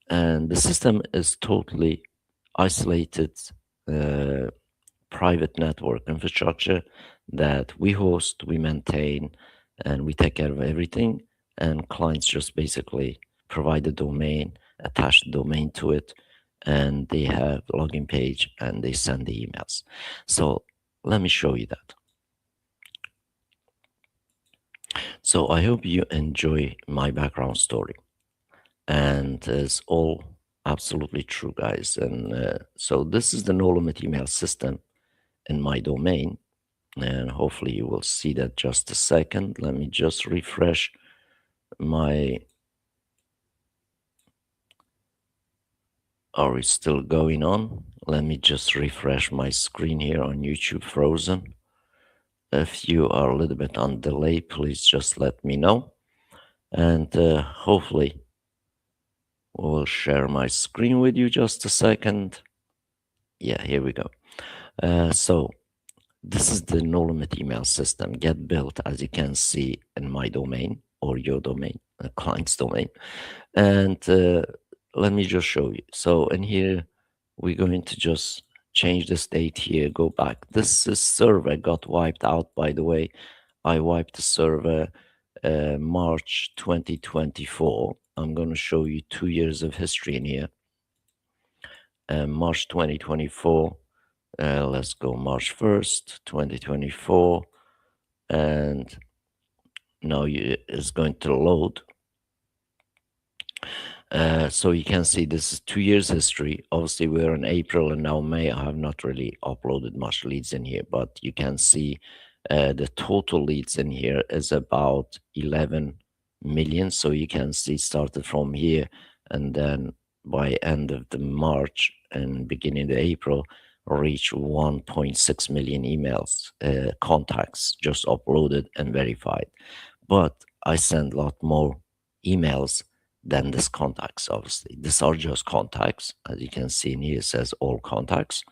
Speaker 2: and the system is totally isolated private network infrastructure that we host, we maintain, and we take care of everything. And clients just basically provide the domain, attach the domain to it, and they have login page and they send the emails. So let me show you that. So I hope you enjoy my background story, and it's all absolutely true, guys. And so this is the no limit email system in my domain, and hopefully you will see that just a second. Let me just refresh my. Are we still going on? Let me just refresh my screen here on YouTube Frozen. If you are a little bit on delay, please just let me know. And hopefully we'll share my screen with you just a second. Yeah, here we go. So this is the no limit email system get built, as you can see, in my domain or your domain, a client's domain. And let me just show you. So in here, we're going to just change the state here, go back. This server got wiped out, by the way. I wiped the server March 2024. I'm going to show you 2 years of history in here. March 2024. Let's go March 1st, 2024. And now it's going to load. So you can see this is 2 years history. Obviously, we're in April and now May. I have not really uploaded much leads in here, but you can see the total leads in here is about 11 million. So you can see started from here, and then by end of the March and beginning of April, reach 1.6 million emails, contacts just uploaded and verified. But I send a lot more emails than this contacts. Obviously, these are just contacts. As you can see in here, it says all contacts,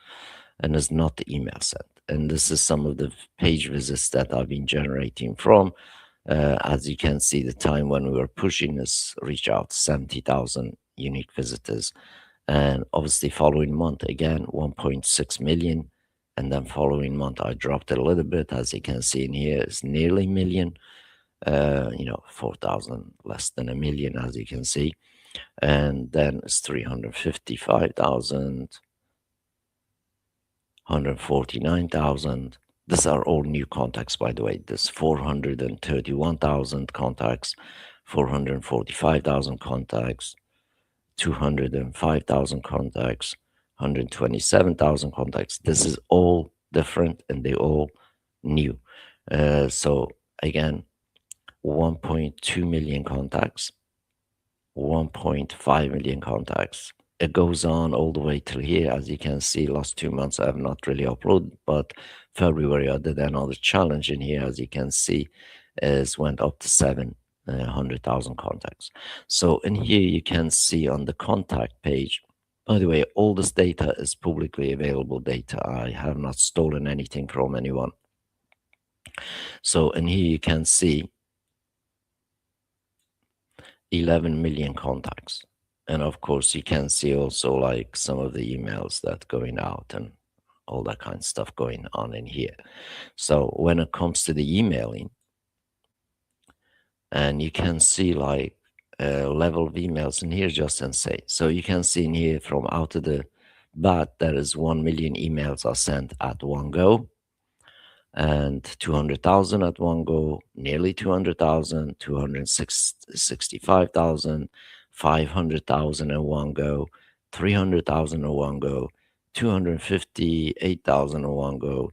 Speaker 2: and it's not the email sent. And this is some of the page visits that I've been generating from. As you can see, the time when we were pushing this reach out 70,000 unique visitors. And obviously following month, again, 1.6 million. And then following month, I dropped it a little bit. As you can see in here, it's nearly a million. 4,000, less than a million, as you can see. And then it's 355,000, 149,000. These are all new contacts, by the way. There's 431,000 contacts, 445,000 contacts, 205,000 contacts, 127,000 contacts. This is all different and they all new. So again, 1.2 million contacts, 1.5 million contacts. It goes on all the way till here. As you can see, last 2 months I have not really uploaded, but February I did another challenge in here. As you can see, is went up to 700,000 contacts. So in here you can see on the contact page. By the way, all this data is publicly available data. I have not stolen anything from anyone. So in here you can see 11 million contacts. And of course, you can see also like some of the emails that going out and all that kind of stuff going on in here. So when it comes to the emailing, and you can see like level of emails in here, just insane. So you can see in here from out of the bat, there is 1 million emails are sent at one go, and 200,000 at one go, nearly 200,000, 265,000, 500,000 at one go, 300,000 at one go, 258,000 at one go.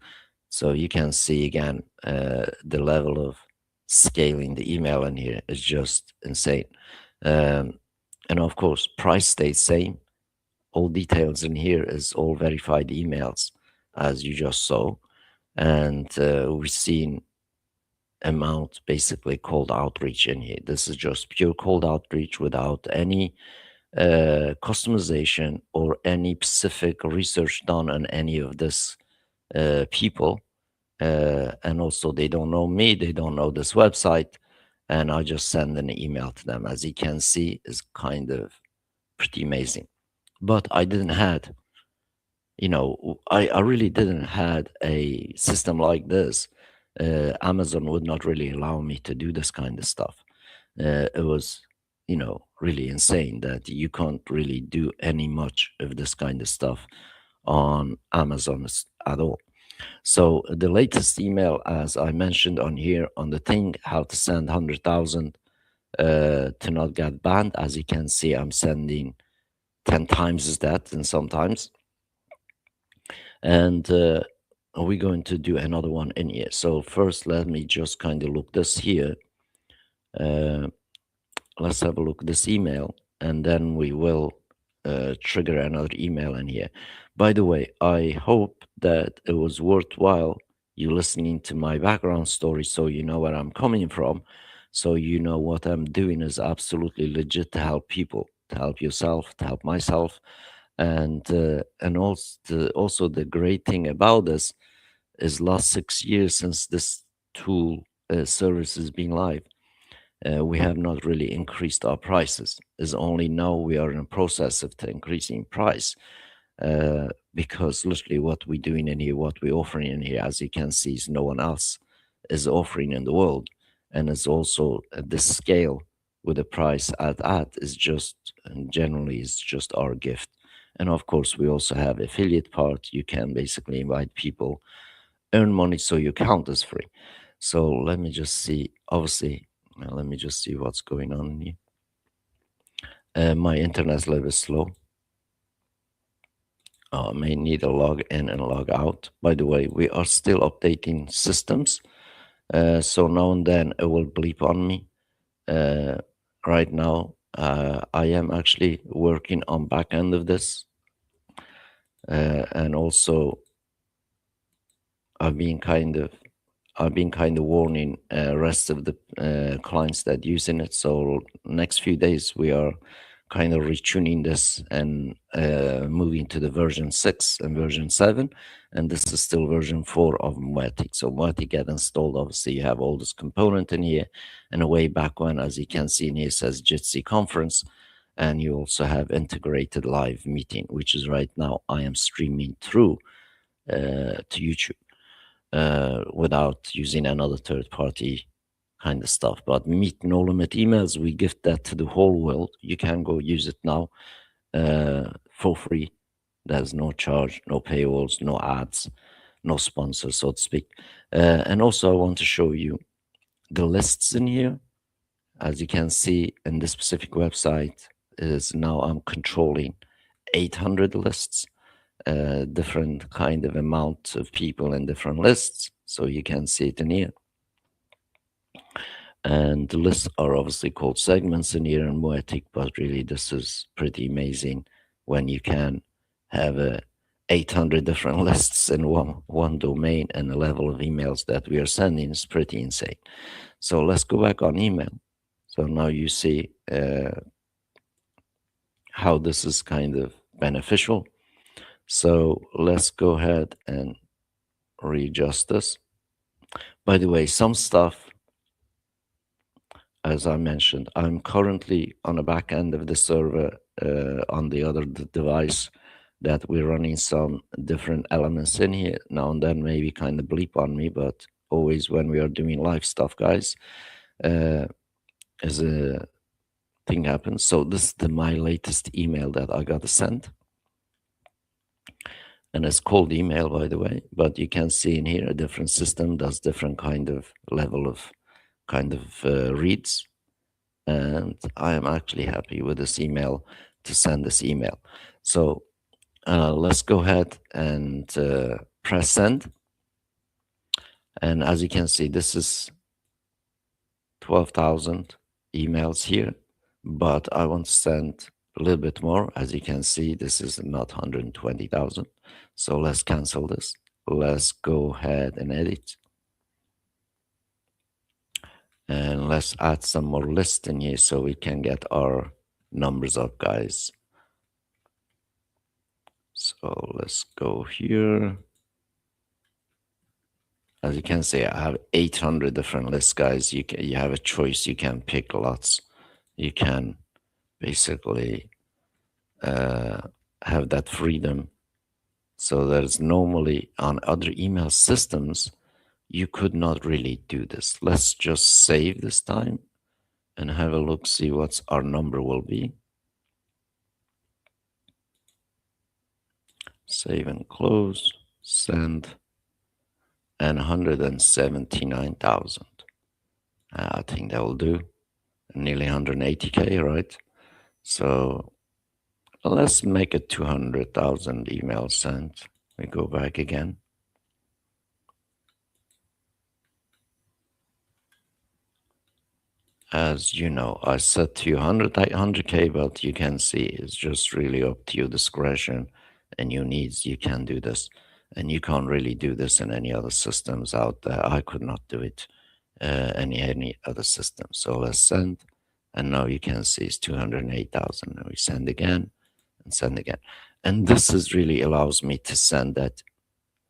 Speaker 2: So you can see again the level of scaling the email in here is just insane. Um, and of course, price stays same. All details in here is all verified emails, as you just saw. And we've seen amount basically cold outreach in here. This is just pure cold outreach without any customization or any specific research done on any of this people. And also they don't know me, they don't know this website, and I just send an email to them. As you can see, is kind of pretty amazing. But I didn't had, I really didn't had a system like this. Amazon would not really allow me to do this kind of stuff. It was, really insane that you can't really do any much of this kind of stuff on Amazon at all. So the latest email, as I mentioned on here on the thing, how to send 100,000 to not get banned. As you can see, I'm sending 10 times as that, and sometimes. And we're going to do another one in here. So first, let me just kind of look this here. Uh, let's have a look this email, and then we will trigger another email in here. By the way, I hope that it was worthwhile you listening to my background story, so you know where I'm coming from, so you know what I'm doing is absolutely legit to help people, to help yourself, to help myself. And also the great thing about this is last 6 years since this tool service has been live, we have not really increased our prices. It's only now we are in a process of increasing price, because literally what we're doing in here, what we're offering in here, as you can see, is no one else is offering in the world. And it's also the scale with the price at is just, and generally is just our gift. And of course, we also have affiliate part. You can basically invite people, earn money, so your account is free. So let me just see. Obviously, let me just see what's going on here. My internet's a little bit slow. I may need a log in and log out. By the way, we are still updating systems. So now and then it will bleep on me. Right now, I am actually working on back end of this. And also I've been kind of warning rest of the clients that using it. So next few days we are kind of retuning this and moving to the version 6 and version 7, and this is still version 4 of Moetic. So Moetic get installed. Obviously you have all this component in here, and way back when, as you can see in here, says Jitsi conference, and you also have integrated live meeting, which is right now I am streaming through to YouTube without using another third party kind of stuff. But Meet No Limit emails, we give that to the whole world. You can go use it now for free. There's no charge, no paywalls, no ads, no sponsors, so to speak. And also I want to show you the lists in here. As you can see in this specific website, is now I'm controlling 800 lists, different kind of amount of people in different lists. So you can see it in here. And the lists are obviously called segments in here in Moetic, but really this is pretty amazing when you can have 800 different lists in one domain, and the level of emails that we are sending is pretty insane. So let's go back on email. So now you see how this is kind of beneficial. So let's go ahead and readjust this. By the way, some stuff, as I mentioned, I'm currently on the back end of the server on the other device that we're running some different elements in here. Now and then maybe kind of bleep on me, but always when we are doing live stuff, guys, as a thing happens. So this is my latest email that I got sent. And it's cold email, by the way, but you can see in here a different system does different kind of level of reads. And I am actually happy with this email to send this email. So let's go ahead and press send. And as you can see, this is 12,000 emails here, but I want to send a little bit more. As you can see, this is not 120,000. So let's cancel this. Let's go ahead and edit. And let's add some more lists in here so we can get our numbers up, guys. So let's go here. As you can see, I have 800 different lists, guys. You have a choice. You can pick lots. You can basically have that freedom. So there's normally on other email systems, you could not really do this. Let's just save this time and have a look, see what our number will be. Save and close, send, and 179,000. I think that will do. Nearly 180K, right? So let's make it 200,000 emails sent. We go back again. As you know, I set to 100K, but you can see it's just really up to your discretion and your needs. You can do this, and you can't really do this in any other systems out there. I could not do it any other system. So let's send, and now you can see it's 208,000. And we send again and send again, and this is really allows me to send that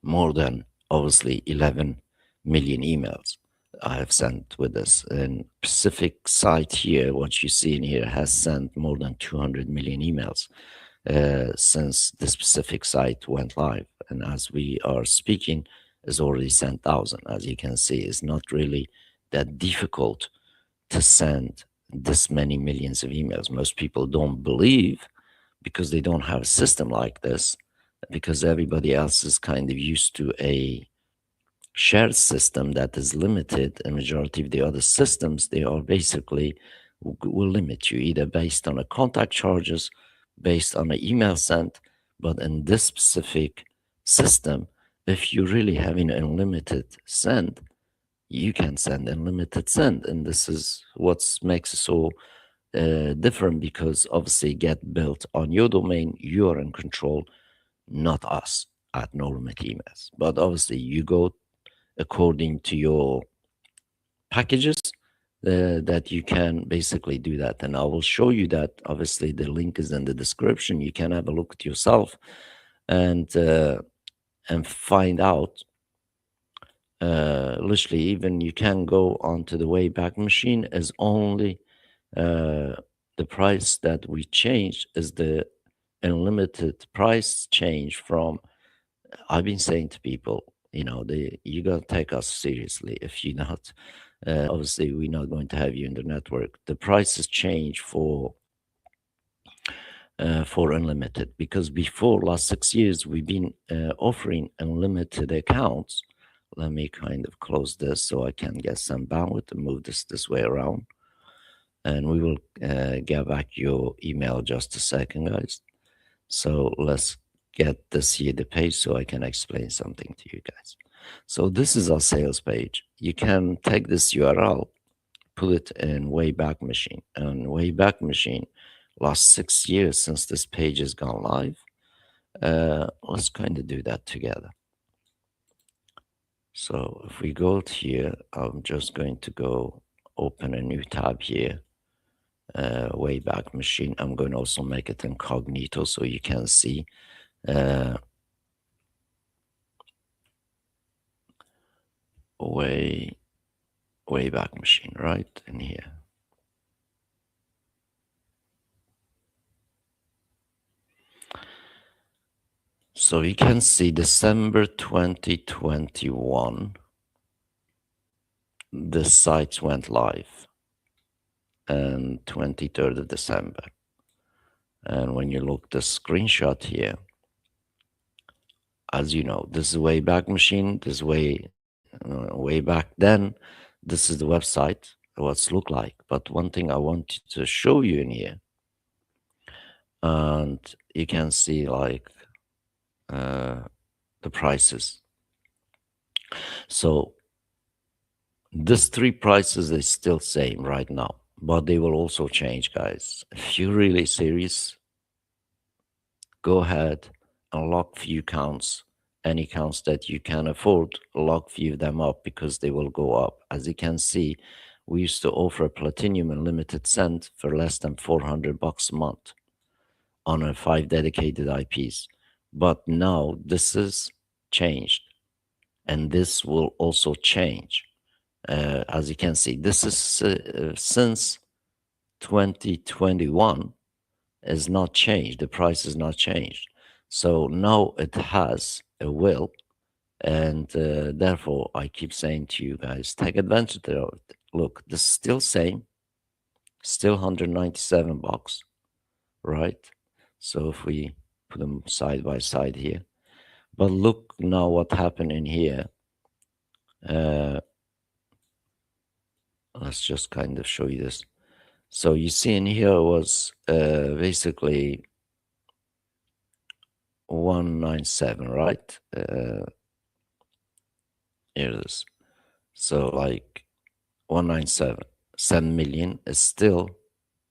Speaker 2: more than obviously 11 million emails I have sent with this. And specific site here, what you see in here, has sent more than 200 million emails since the specific site went live. And as we are speaking, has already sent 1,000. As you can see, it's not really that difficult to send this many millions of emails. Most people don't believe because they don't have a system like this, because everybody else is kind of used to a shared system that is limited. A majority of the other systems, they are basically will limit you either based on a contact charges, based on an email sent. But in this specific system, if you really have an unlimited send, you can send unlimited send. And this is what makes it so different, because obviously get built on your domain, you are in control, not us at No Limit Emails. But obviously you go according to your packages that you can basically do that. And I will show you that. Obviously the link is in the description. You can have a look at yourself and find out. Literally, even you can go onto the Wayback Machine. Is only the price that we changed is the unlimited price change from. I've been saying to people, you know, you gotta take us seriously. If you're not, obviously, we're not going to have you in the network. The prices change for unlimited, because before last 6 years we've been offering unlimited accounts. Let me kind of close this so I can get some bandwidth and move this way around, and we will get back your email just a second, guys. So let's get this here, the page, so I can explain something to you guys. So this is our sales page. You can take this URL, put it in Wayback Machine. And Wayback Machine, last 6 years since this page has gone live. Let's kind of do that together. So if we go to here, I'm just going to go open a new tab here. Wayback Machine. I'm going to also make it incognito so you can see. Wayback Machine right in here. So you can see December 2021, the site went live, and 23rd of December. And when you look the screenshot here, as you know, this is Wayback Machine, this is way back then. This is the website, what's look like. But one thing I want to show you in here, and you can see like the prices. So these three prices is still same right now, but they will also change, guys. If you're really serious, go ahead and lock few counts, any counts that you can afford, lock few of them up because they will go up. As you can see, we used to offer Platinum Unlimited Send for less than $400 a month on a 5 dedicated IPs. But now this is changed, and this will also change. As you can see, this is since 2021 is not changed. The price is not changed. So now it has a will, and therefore I keep saying to you guys, take advantage of it. Look, this is still same, still $197, right? So if we put them side by side here, but look now what happened in here. Let's just kind of show you this. So you see in here was basically 197, right? Here it is. So like 197, 7 million is still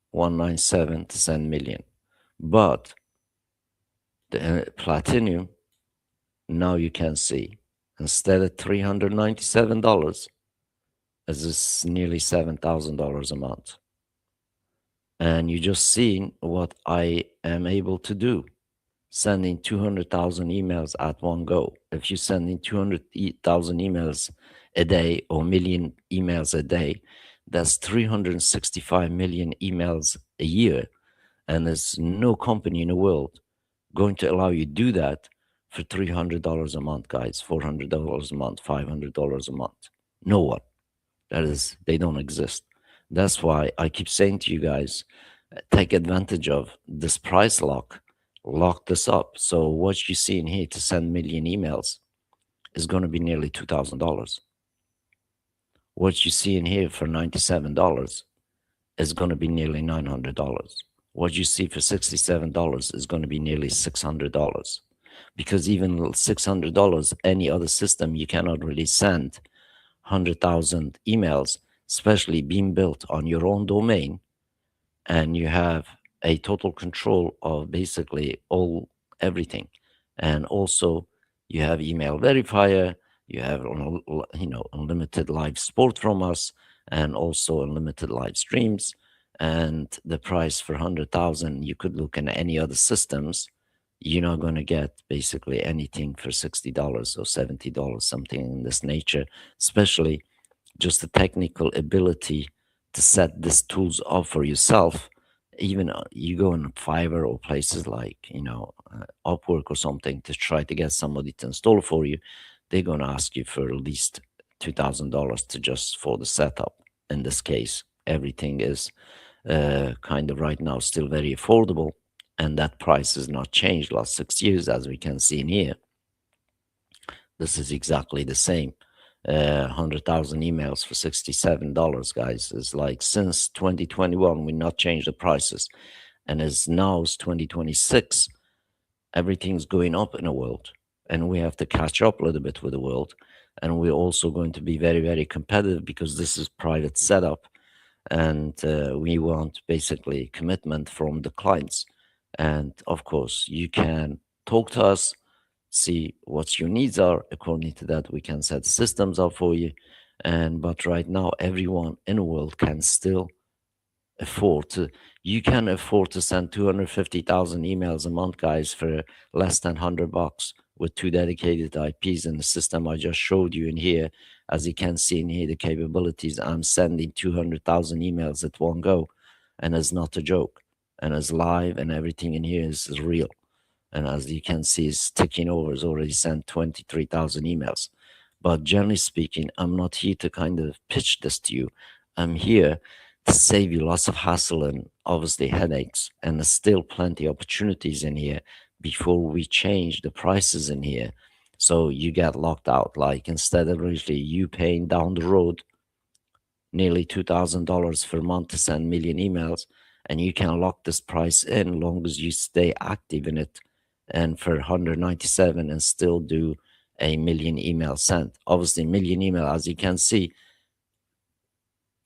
Speaker 2: 197 to 7 million. But the Platinum, now you can see, instead of $397, this is nearly $7,000 a month. And you just seen what I am able to do, sending 200,000 emails at one go. If you're sending 200,000 emails a day or million emails a day, that's 365 million emails a year. And there's no company in the world going to allow you to do that for $300 a month, guys, $400 a month, $500 a month. No one. That is, they don't exist. That's why I keep saying to you guys, take advantage of this price lock this up. So what you see in here to send million emails is going to be nearly $2,000. What you see in here for $97 is going to be nearly $900. What you see for $67 is going to be nearly $600. Because even $600, any other system, you cannot really send 100,000 emails, especially being built on your own domain, and you have a total control of basically everything. And also you have email verifier, you have unlimited live support from us, and also unlimited live streams. And the price for 100,000, you could look in any other systems, you're not going to get basically anything for $60 or $70, something in this nature, especially just the technical ability to set these tools up for yourself. Even you go in Fiverr or places like, Upwork or something to try to get somebody to install for you, they're going to ask you for at least $2,000 to just for the setup. In this case, everything is kind of right now still very affordable, and that price has not changed last 6 years, as we can see in here. This is exactly the same. 100,000 emails for $67, guys, is like since 2021 we not changed the prices, and as now it's 2026, everything's going up in the world, and we have to catch up a little bit with the world. And we're also going to be very, very competitive because this is private setup, and we want basically commitment from the clients. And of course, you can talk to us, see what your needs are. According to that, we can set systems up for you. But right now, everyone in the world can still afford to. You can afford to send 250,000 emails a month, guys, for less than $100 with 2 dedicated IPs in the system I just showed you in here. As you can see in here, the capabilities, I'm sending 200,000 emails at one go, and it's not a joke, and it's live, and everything in here is real. And as you can see, it's ticking over. It's already sent 23,000 emails. But generally speaking, I'm not here to kind of pitch this to you. I'm here to save you lots of hassle and obviously headaches. And there's still plenty of opportunities in here before we change the prices in here. So you get locked out. Like instead of really you paying down the road nearly $2,000 per month to send million emails, and you can lock this price in long as you stay active in it, and for 197 and still do a million email sent. Obviously, million email, as you can see,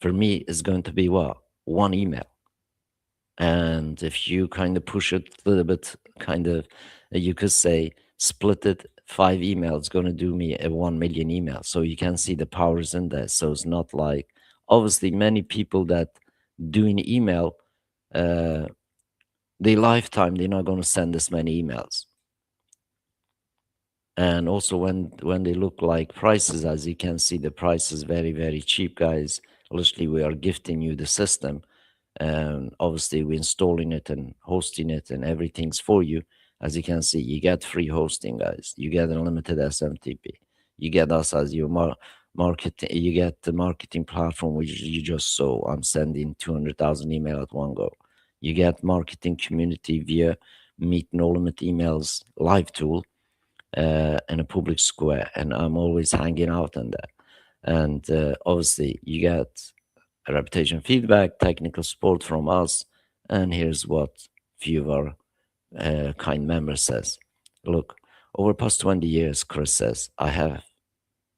Speaker 2: for me is going to be what? One email. And if you kind of push it a little bit, kind of, you could say split it, 5 emails going to do me a 1 million email. So you can see the powers in there. So it's not like, obviously, many people that doing email, their lifetime, they're not going to send this many emails. And also when they look like prices, as you can see, the price is very, very cheap, guys. Literally, we are gifting you the system. And obviously, we're installing it and hosting it, and everything's for you. As you can see, you get free hosting, guys. You get unlimited SMTP. You get us as your marketing. You get the marketing platform, which you just saw. I'm sending 200,000 email at one go. You get marketing community via Meet No Limit Emails live tool, in a public square, and I'm always hanging out on that. And obviously, you get a reputation feedback, technical support from us, and here's what few of our kind members says. Look, over past 20 years, Chris says, I have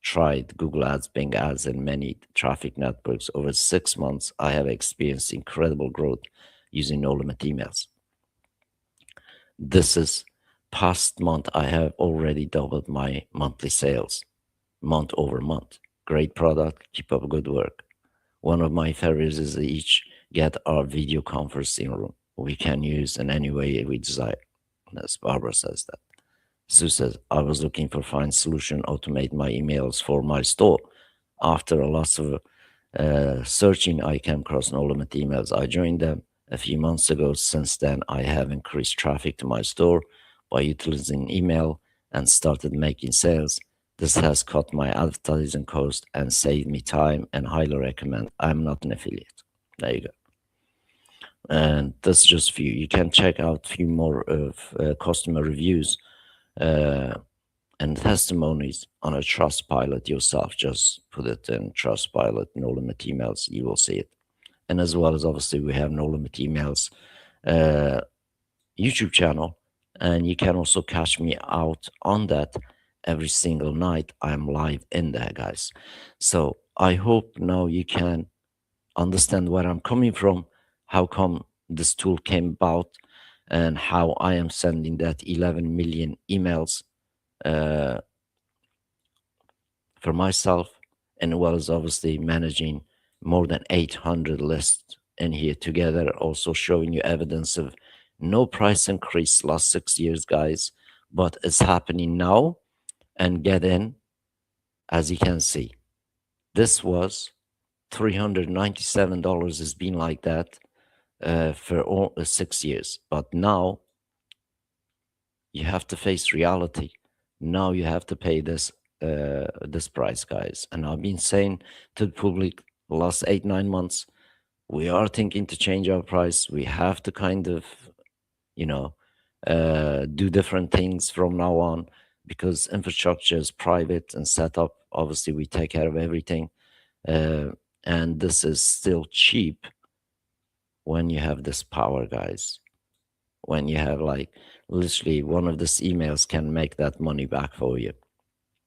Speaker 2: tried Google Ads, Bing Ads, and many traffic networks. Over 6 months, I have experienced incredible growth using No Limit emails. This is past month, I have already doubled my monthly sales, month over month. Great product, keep up good work. One of my favorites is each get our video conferencing room. We can use in any way we desire. As Barbara says that. Sue says, I was looking for fine solution, automate my emails for my store. After a lot of searching, I came across No Limit Emails. I joined them a few months ago. Since then, I have increased traffic to my store by utilizing email and started making sales. This has cut my advertising cost and saved me time, and highly recommend. I'm not an affiliate. There you go. And that's just few. You can check out a few more of customer reviews and testimonies on a Trustpilot yourself. Just put it in Trustpilot, No Limit Emails, you will see it. And as well as obviously we have No Limit Emails YouTube channel, and you can also catch me out on that every single night. I'm live in there, guys. So I hope now you can understand where I'm coming from, how come this tool came about, and how I am sending that 11 million emails for myself, and as well as obviously managing more than 800 lists in here together, also showing you evidence of no price increase last 6 years, guys, but it's happening now. And get in, as you can see, this was $397. Has been like that for all 6 years, but now you have to face reality. Now you have to pay this this price, guys. And I've been saying to the public the last 8-9 months, we are thinking to change our price. We have to kind of, you know, do different things from now on, because infrastructure is private and set up. Obviously, we take care of everything. And this is still cheap when you have this power, guys. When you have like literally one of these emails can make that money back for you.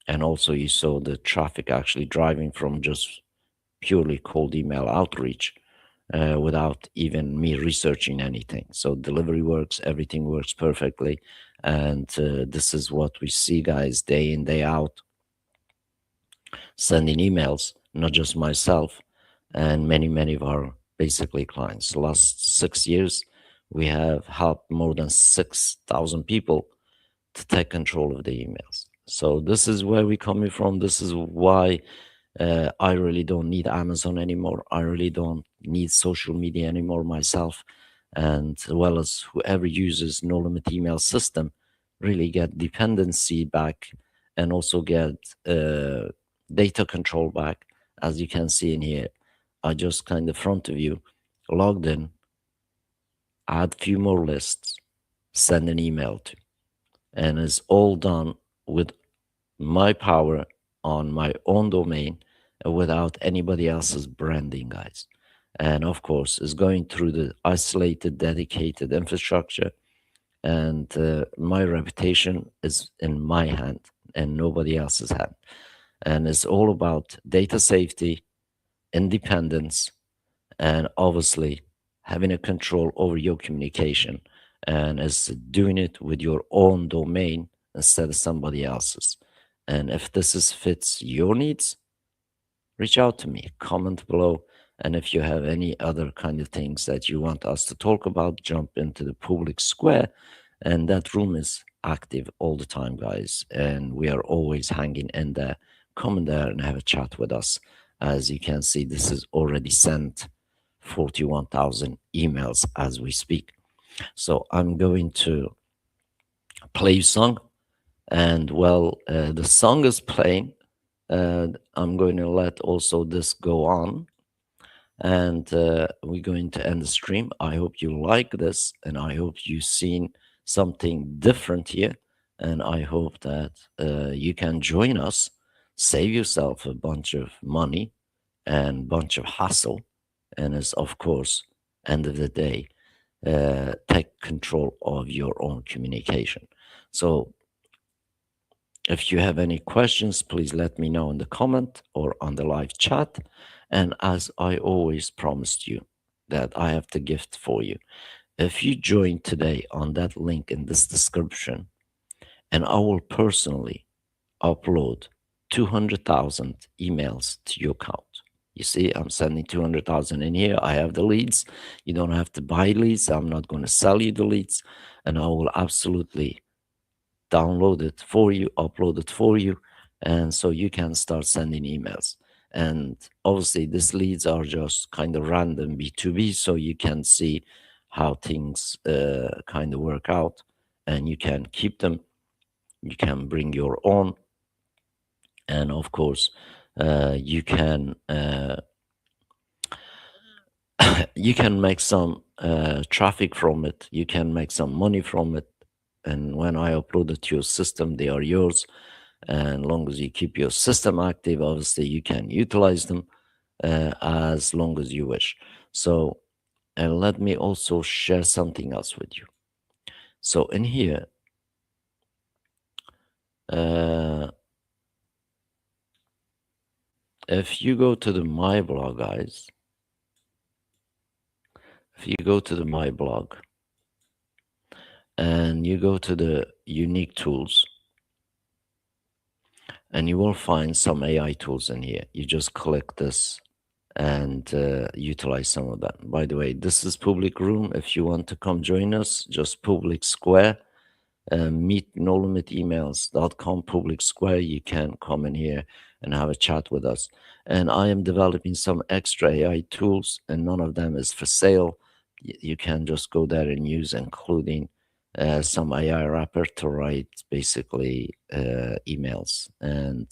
Speaker 2: And also you saw the traffic actually driving from just purely cold email outreach without even me researching anything. So delivery works, everything works perfectly. And this is what we see, guys, day in, day out, sending emails, not just myself, and many, many of our basically clients. The last 6 years, we have helped more than 6,000 people to take control of the emails. So this is where we're coming from. This is why I really don't need Amazon anymore. I really don't need social media anymore myself. And as well as whoever uses No Limit Email system, really get dependency back and also get data control back. As you can see in here, I just kind of front of you logged in, add few more lists, send an email to, and it's all done with my power on my own domain without anybody else's branding, guys. And of course, it's going through the isolated, dedicated infrastructure. And my reputation is in my hand and nobody else's hand. And it's all about data safety, independence, and obviously having a control over your communication, and is doing it with your own domain instead of somebody else's. And if this is fits your needs, reach out to me, comment below. And if you have any other kind of things that you want us to talk about, jump into the public square. And that room is active all the time, guys. And we are always hanging in there. Come in there and have a chat with us. As you can see, this is already sent 41,000 emails as we speak. So I'm going to play you song. And while the song is playing, I'm going to let also this go on, and we're going to end the stream. I hope you like this, and I hope you've seen something different here, and I hope that you can join us, save yourself a bunch of money and bunch of hassle, and is of course end of the day take control of your own communication. So if you have any questions, please let me know in the comment or on the live chat. And as I always promised you, that I have the gift for you. If you join today on that link in this description, and I will personally upload 200,000 emails to your account. You see, I'm sending 200,000 in here. I have the leads. You don't have to buy leads. I'm not going to sell you the leads. And I will absolutely download it for you, upload it for you, and so you can start sending emails. And obviously these leads are just kind of random B2B, so you can see how things kind of work out, and you can keep them, you can bring your own, and of course you can you can make some traffic from it, you can make some money from it. And when I upload it to your system, they are yours. And long as you keep your system active, obviously you can utilize them as long as you wish. So, and let me also share something else with you. So in here, if you go to the My Blog, guys, if you go to the My Blog and you go to the unique tools, and you will find some AI tools in here. You just click this and utilize some of that. By the way, this is public room. If you want to come join us, just public square, meet nolimitemails.com public square. You can come in here and have a chat with us. And I am developing some extra AI tools, and none of them is for sale. You can just go there and use, including some AI wrapper to write basically emails. And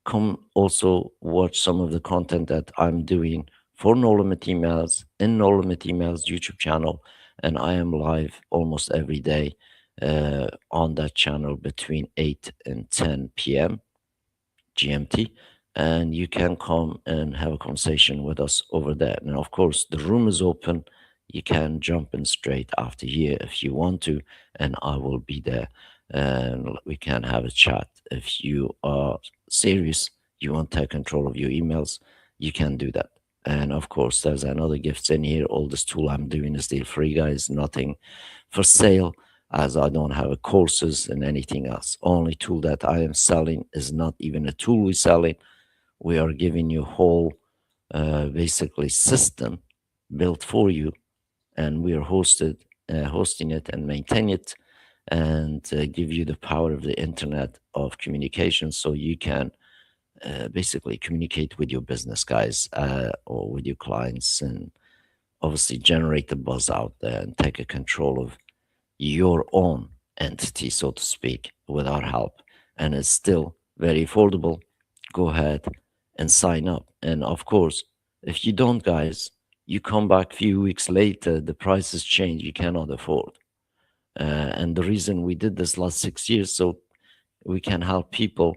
Speaker 2: come also watch some of the content that I'm doing for No Limit Emails in No Limit Emails YouTube channel. And I am live almost every day on that channel between 8 and 10 p.m. GMT. And you can come and have a conversation with us over there. And of course, the room is open. You can jump in straight after here if you want to, and I will be there and we can have a chat. If you are serious, you want to take control of your emails, you can do that. And of course, there's another gifts in here. All this tool I'm doing is still free, guys, nothing for sale, as I don't have a courses and anything else. Only tool that I am selling is not even a tool we're selling. We are giving you whole basically system built for you, and we are hosting it and maintain it, and give you the power of the internet of communication, so you can basically communicate with your business, guys, or with your clients, and obviously generate the buzz out there and take a control of your own entity, so to speak, with our help, and it's still very affordable. Go ahead and sign up. And of course, if you don't, guys, you come back a few weeks later, the prices change, you cannot afford. And the reason we did this last 6 years, so we can help people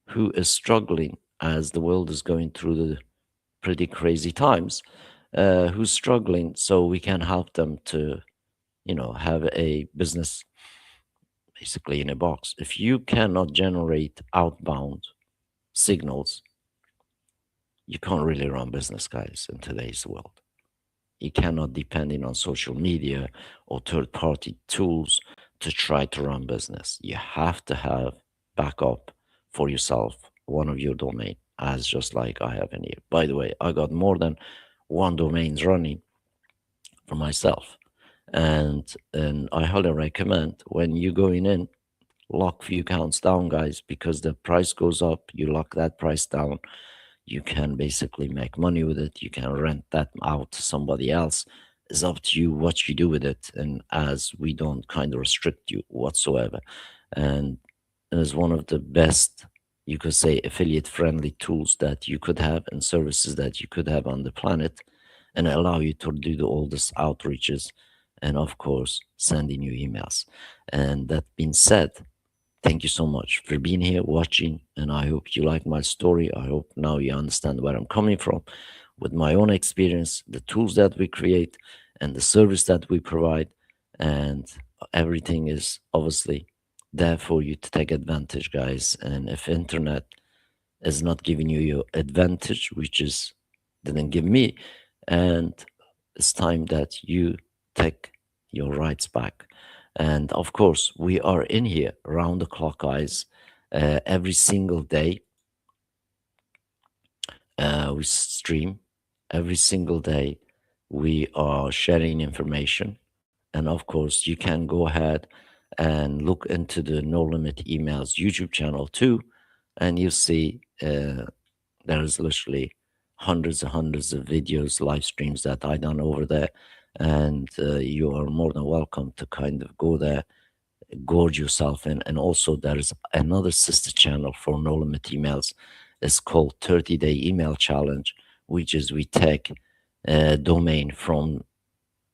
Speaker 2: who is struggling as the world is going through the pretty crazy times, who's struggling, so we can help them to, have a business basically in a box. If you cannot generate outbound signals, you can't really run business, guys, in today's world. You cannot depend on social media or third-party tools to try to run business. You have to have backup for yourself, one of your domain, as just like I have in here. By the way, I got more than one domains running for myself. And I highly recommend when you going in, lock few accounts down, guys, because the price goes up, you lock that price down, you can basically make money with it. You can rent that out to somebody else. It's up to you what you do with it. And as we don't kind of restrict you whatsoever. And it's one of the best, you could say, affiliate friendly tools that you could have and services that you could have on the planet, and allow you to do all this outreaches and of course sending you emails. And that being said, thank you so much for being here, watching, and I hope you like my story. I hope now you understand where I'm coming from with my own experience, the tools that we create, and the service that we provide. And everything is obviously there for you to take advantage, guys. And if internet is not giving you your advantage, which is didn't give me, and it's time that you take your rights back. And of course, we are in here round the clock, guys, every single day. We stream every single day. We are sharing information. And of course, you can go ahead and look into the No Limit Emails YouTube channel too. And you see there is literally hundreds and hundreds of videos, live streams that I done over there. And you are more than welcome to kind of go there, gorge yourself in. And also there is another sister channel for No Limit Emails. It's called 30-Day Email Challenge, which is we take a domain from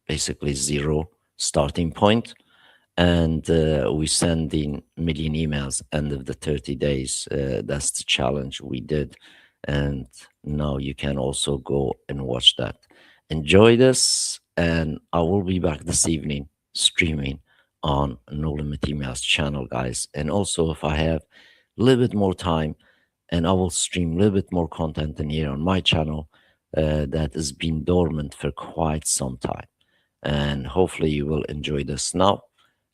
Speaker 2: basically zero starting point, and we send in million emails end of the 30 days. That's the challenge we did, and now you can also go and watch that. Enjoy this, and I will be back this evening streaming on No Limit Emails channel, guys. And also, if I have a little bit more time, and I will stream a little bit more content in here on my channel that has been dormant for quite some time. And hopefully you will enjoy this now,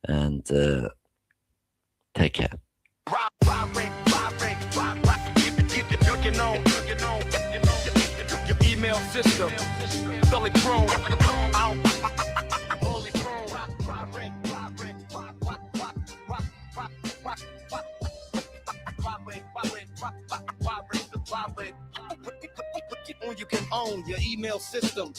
Speaker 2: and take care.
Speaker 1: Your email system, fully grown. You can own your email system,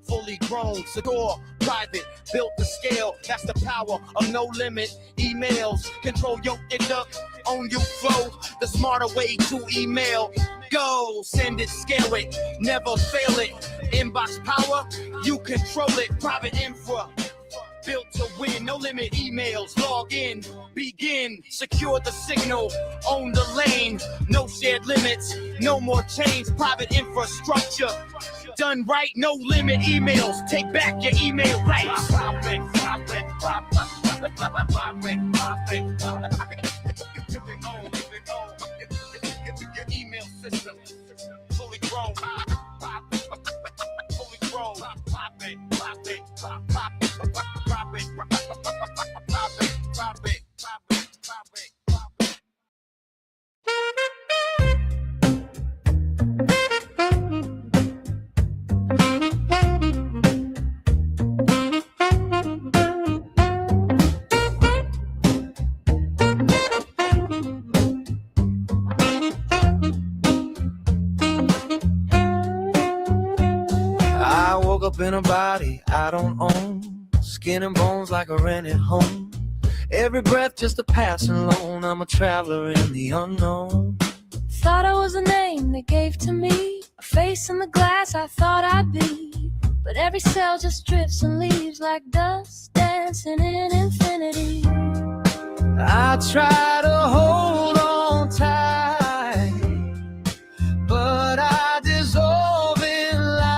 Speaker 1: fully grown, secure, private, built to scale. That's the power of no limit emails. Control your conduct, own your flow. The smarter way to email. Go, send it, scale it, never fail it. Inbox power, you control it. Private infra, built to win. No limit emails, log in, begin. Secure the signal, own the lane. No shared limits, no more chains. Private infrastructure, done right. No limit emails, take back your email rights. Your email system, fully grown. Fully grown.
Speaker 3: I woke up in a body I don't own, skin and bones like a rented home. Every breath just a passing loan. I'm a traveler in the unknown.
Speaker 4: Thought I was a name they gave to me, a face in the glass I thought I'd be. But every cell just drifts and leaves like dust dancing in infinity.
Speaker 3: I try to hold on tight, but I dissolve in light.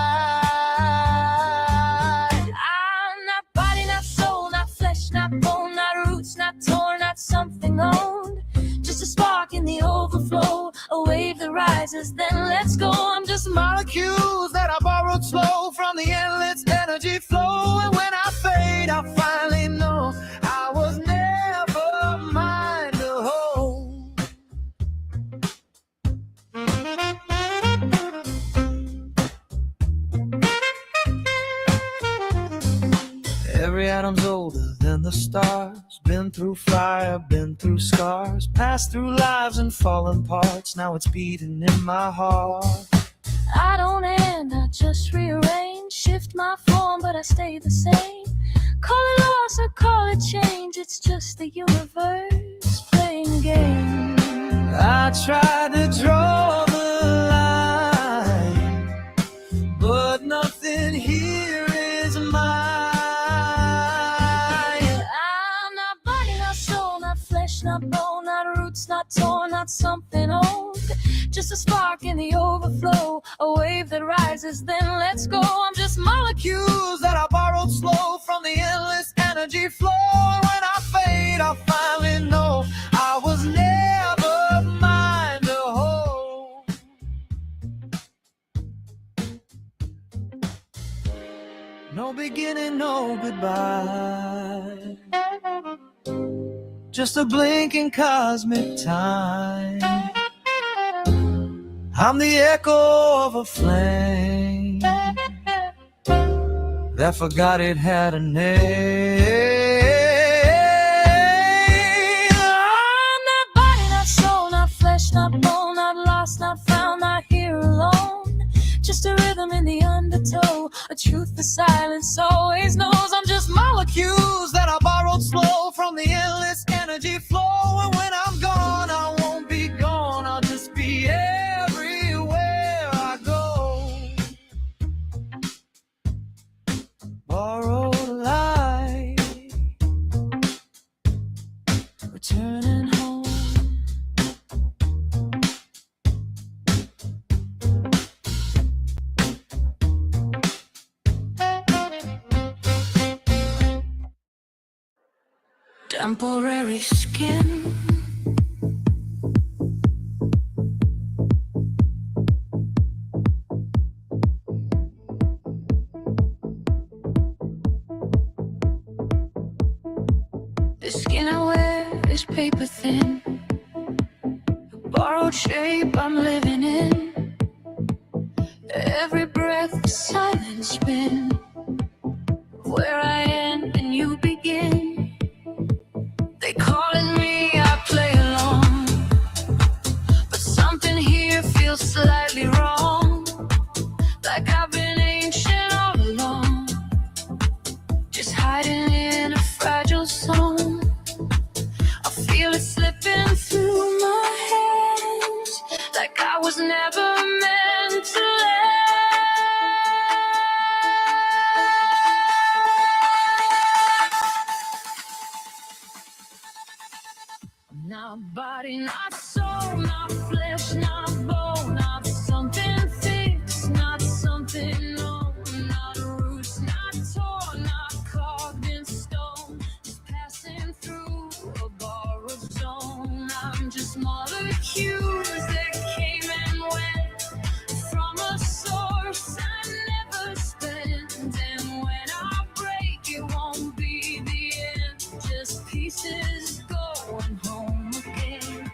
Speaker 4: I'm not body, not soul, not flesh, not bone, not roots, not torn, not something owned. Just a spark in the overflow, a wave that rises, then lets go. I'm just
Speaker 3: Molecules that I borrowed slow from the endless energy flow. And when I fade, I finally know I was never mine to hold. Every atom's older than the stars. Been through fire, been through scars. Passed through lives and fallen parts. Now it's beating in my heart.
Speaker 4: I don't end, I just rearrange. Shift my form, but I stay the same. Call it loss or call it change. It's just the universe playing a game.
Speaker 3: I tried to draw the line, but nothing here is mine.
Speaker 4: I'm not body, not soul, not flesh, not bone, not roots, not torn, not something old. Just a spark in the overflow, a wave that rises, then lets go. I'm just
Speaker 3: Molecules that I borrowed slow from the endless energy flow. And when I fade, I finally know I was never mine to hold. No beginning, no goodbye. Just a blinking cosmic time. I'm the echo of a flame that forgot it had a name.
Speaker 4: I'm not body, not soul, not flesh, not bone, not lost, not found, not here alone. Just a rhythm in the undertow, a truth the silence always knows. I'm just
Speaker 3: Molecules that I borrowed slow from the endless energy flow. And when I'm gone, I won't be gone. I'll just be everywhere I go. Borrowed light, returning home.
Speaker 4: temporary skin. The skin I wear is paper thin, a borrowed shape I'm living in. Every breath a silent spin, where I end and you begin. They calling me, I play along, but something here feels slightly wrong. Like I've been ancient all along, just hiding in a fragile song. I feel it slipping through my hands, like I was never meant to let. Not body, not soul, not flesh, not bone, not something fixed, not something known, not roots, not torn, not carved in stone, just passing through a borrowed zone. I'm just molecules that came and went from a source I never spent. And when I break, it won't be the end, just pieces going home again.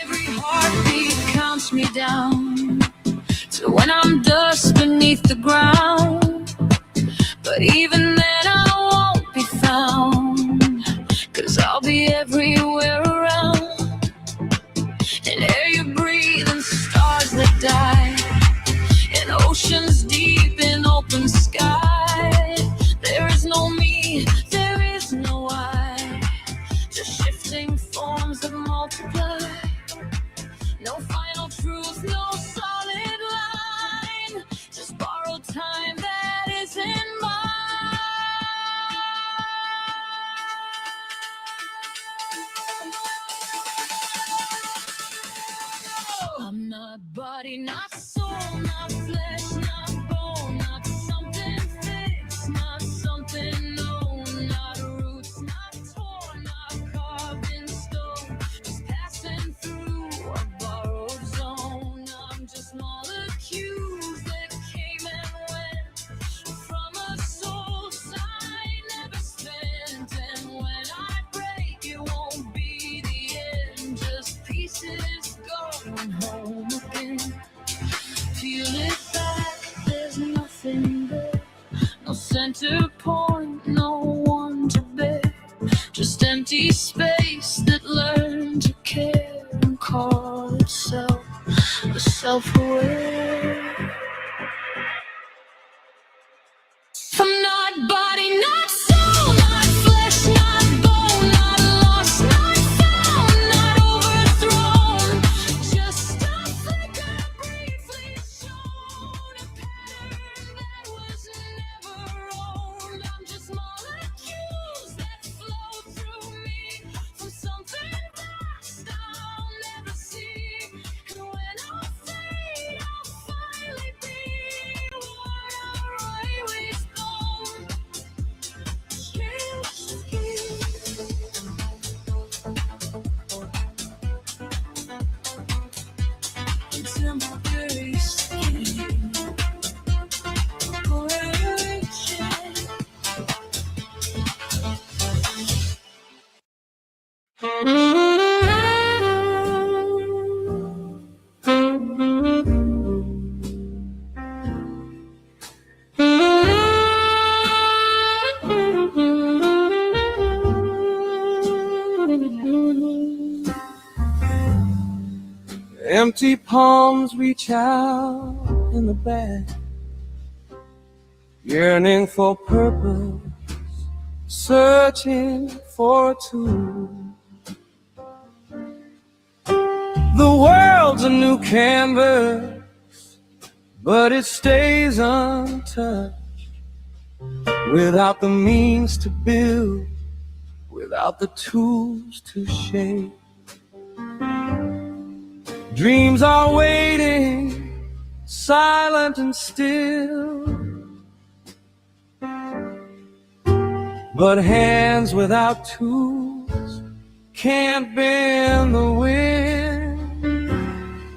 Speaker 4: Every heartbeat counts me down to when I'm dust beneath the ground. But even then I won't be found, 'cause Not body, not soul, not flesh, not bone, not something fixed, not something known, not roots, not torn, not carved in stone, just passing through a borrowed zone. I'm just molecules that came and went from a soul side never spent. And when I break, it won't be the end, just pieces going home again. Feel it back, there's nothing there, no center point, no one to bear, just empty space that learned to care and call itself the self-aware. I'm not body, not soul, not flesh, not bone, not lost, not found, not overthrown, just a flicker briefly shown, a pattern that was never owned. I'm just molecules that flow through me from something vast I'll never see. And when I fade, I'll finally be what I always known. It's in my very skin.
Speaker 3: Empty palms reach out in the back, yearning for purpose, searching for a tool. The world's a new canvas, but it stays untouched. Without the means to build, without the tools to shape, dreams are waiting, silent and still. But hands without tools can't bend the wind.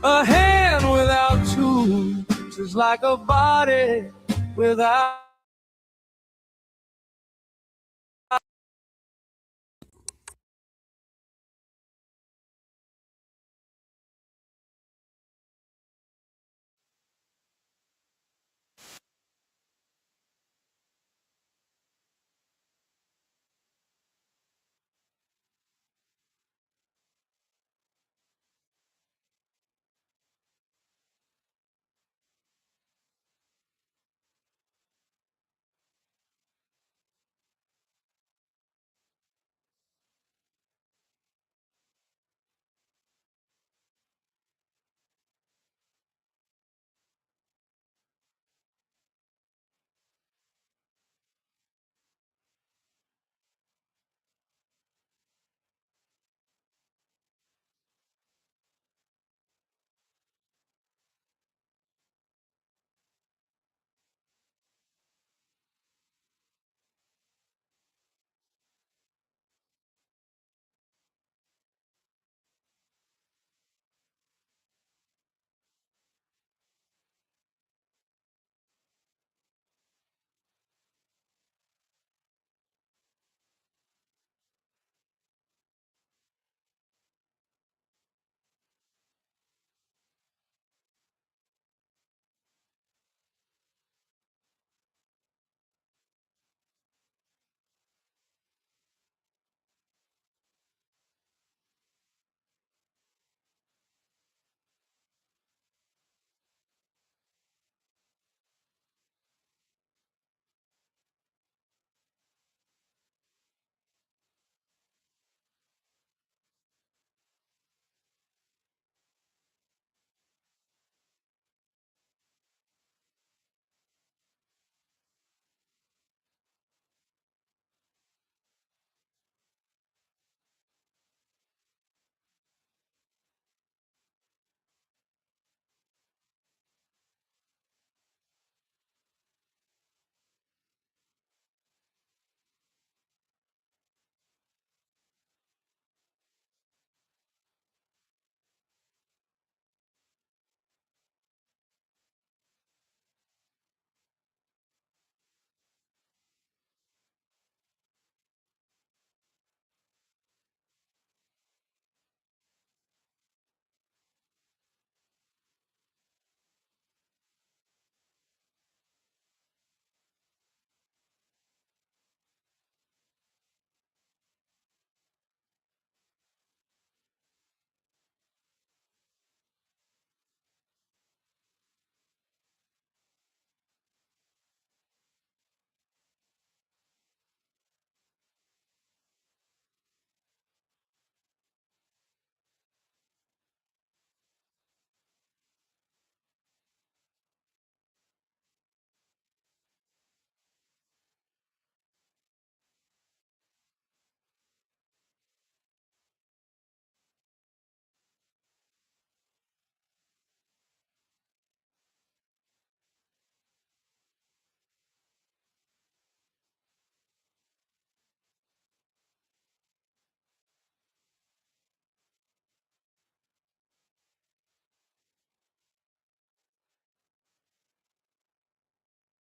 Speaker 3: A hand without tools is like a body without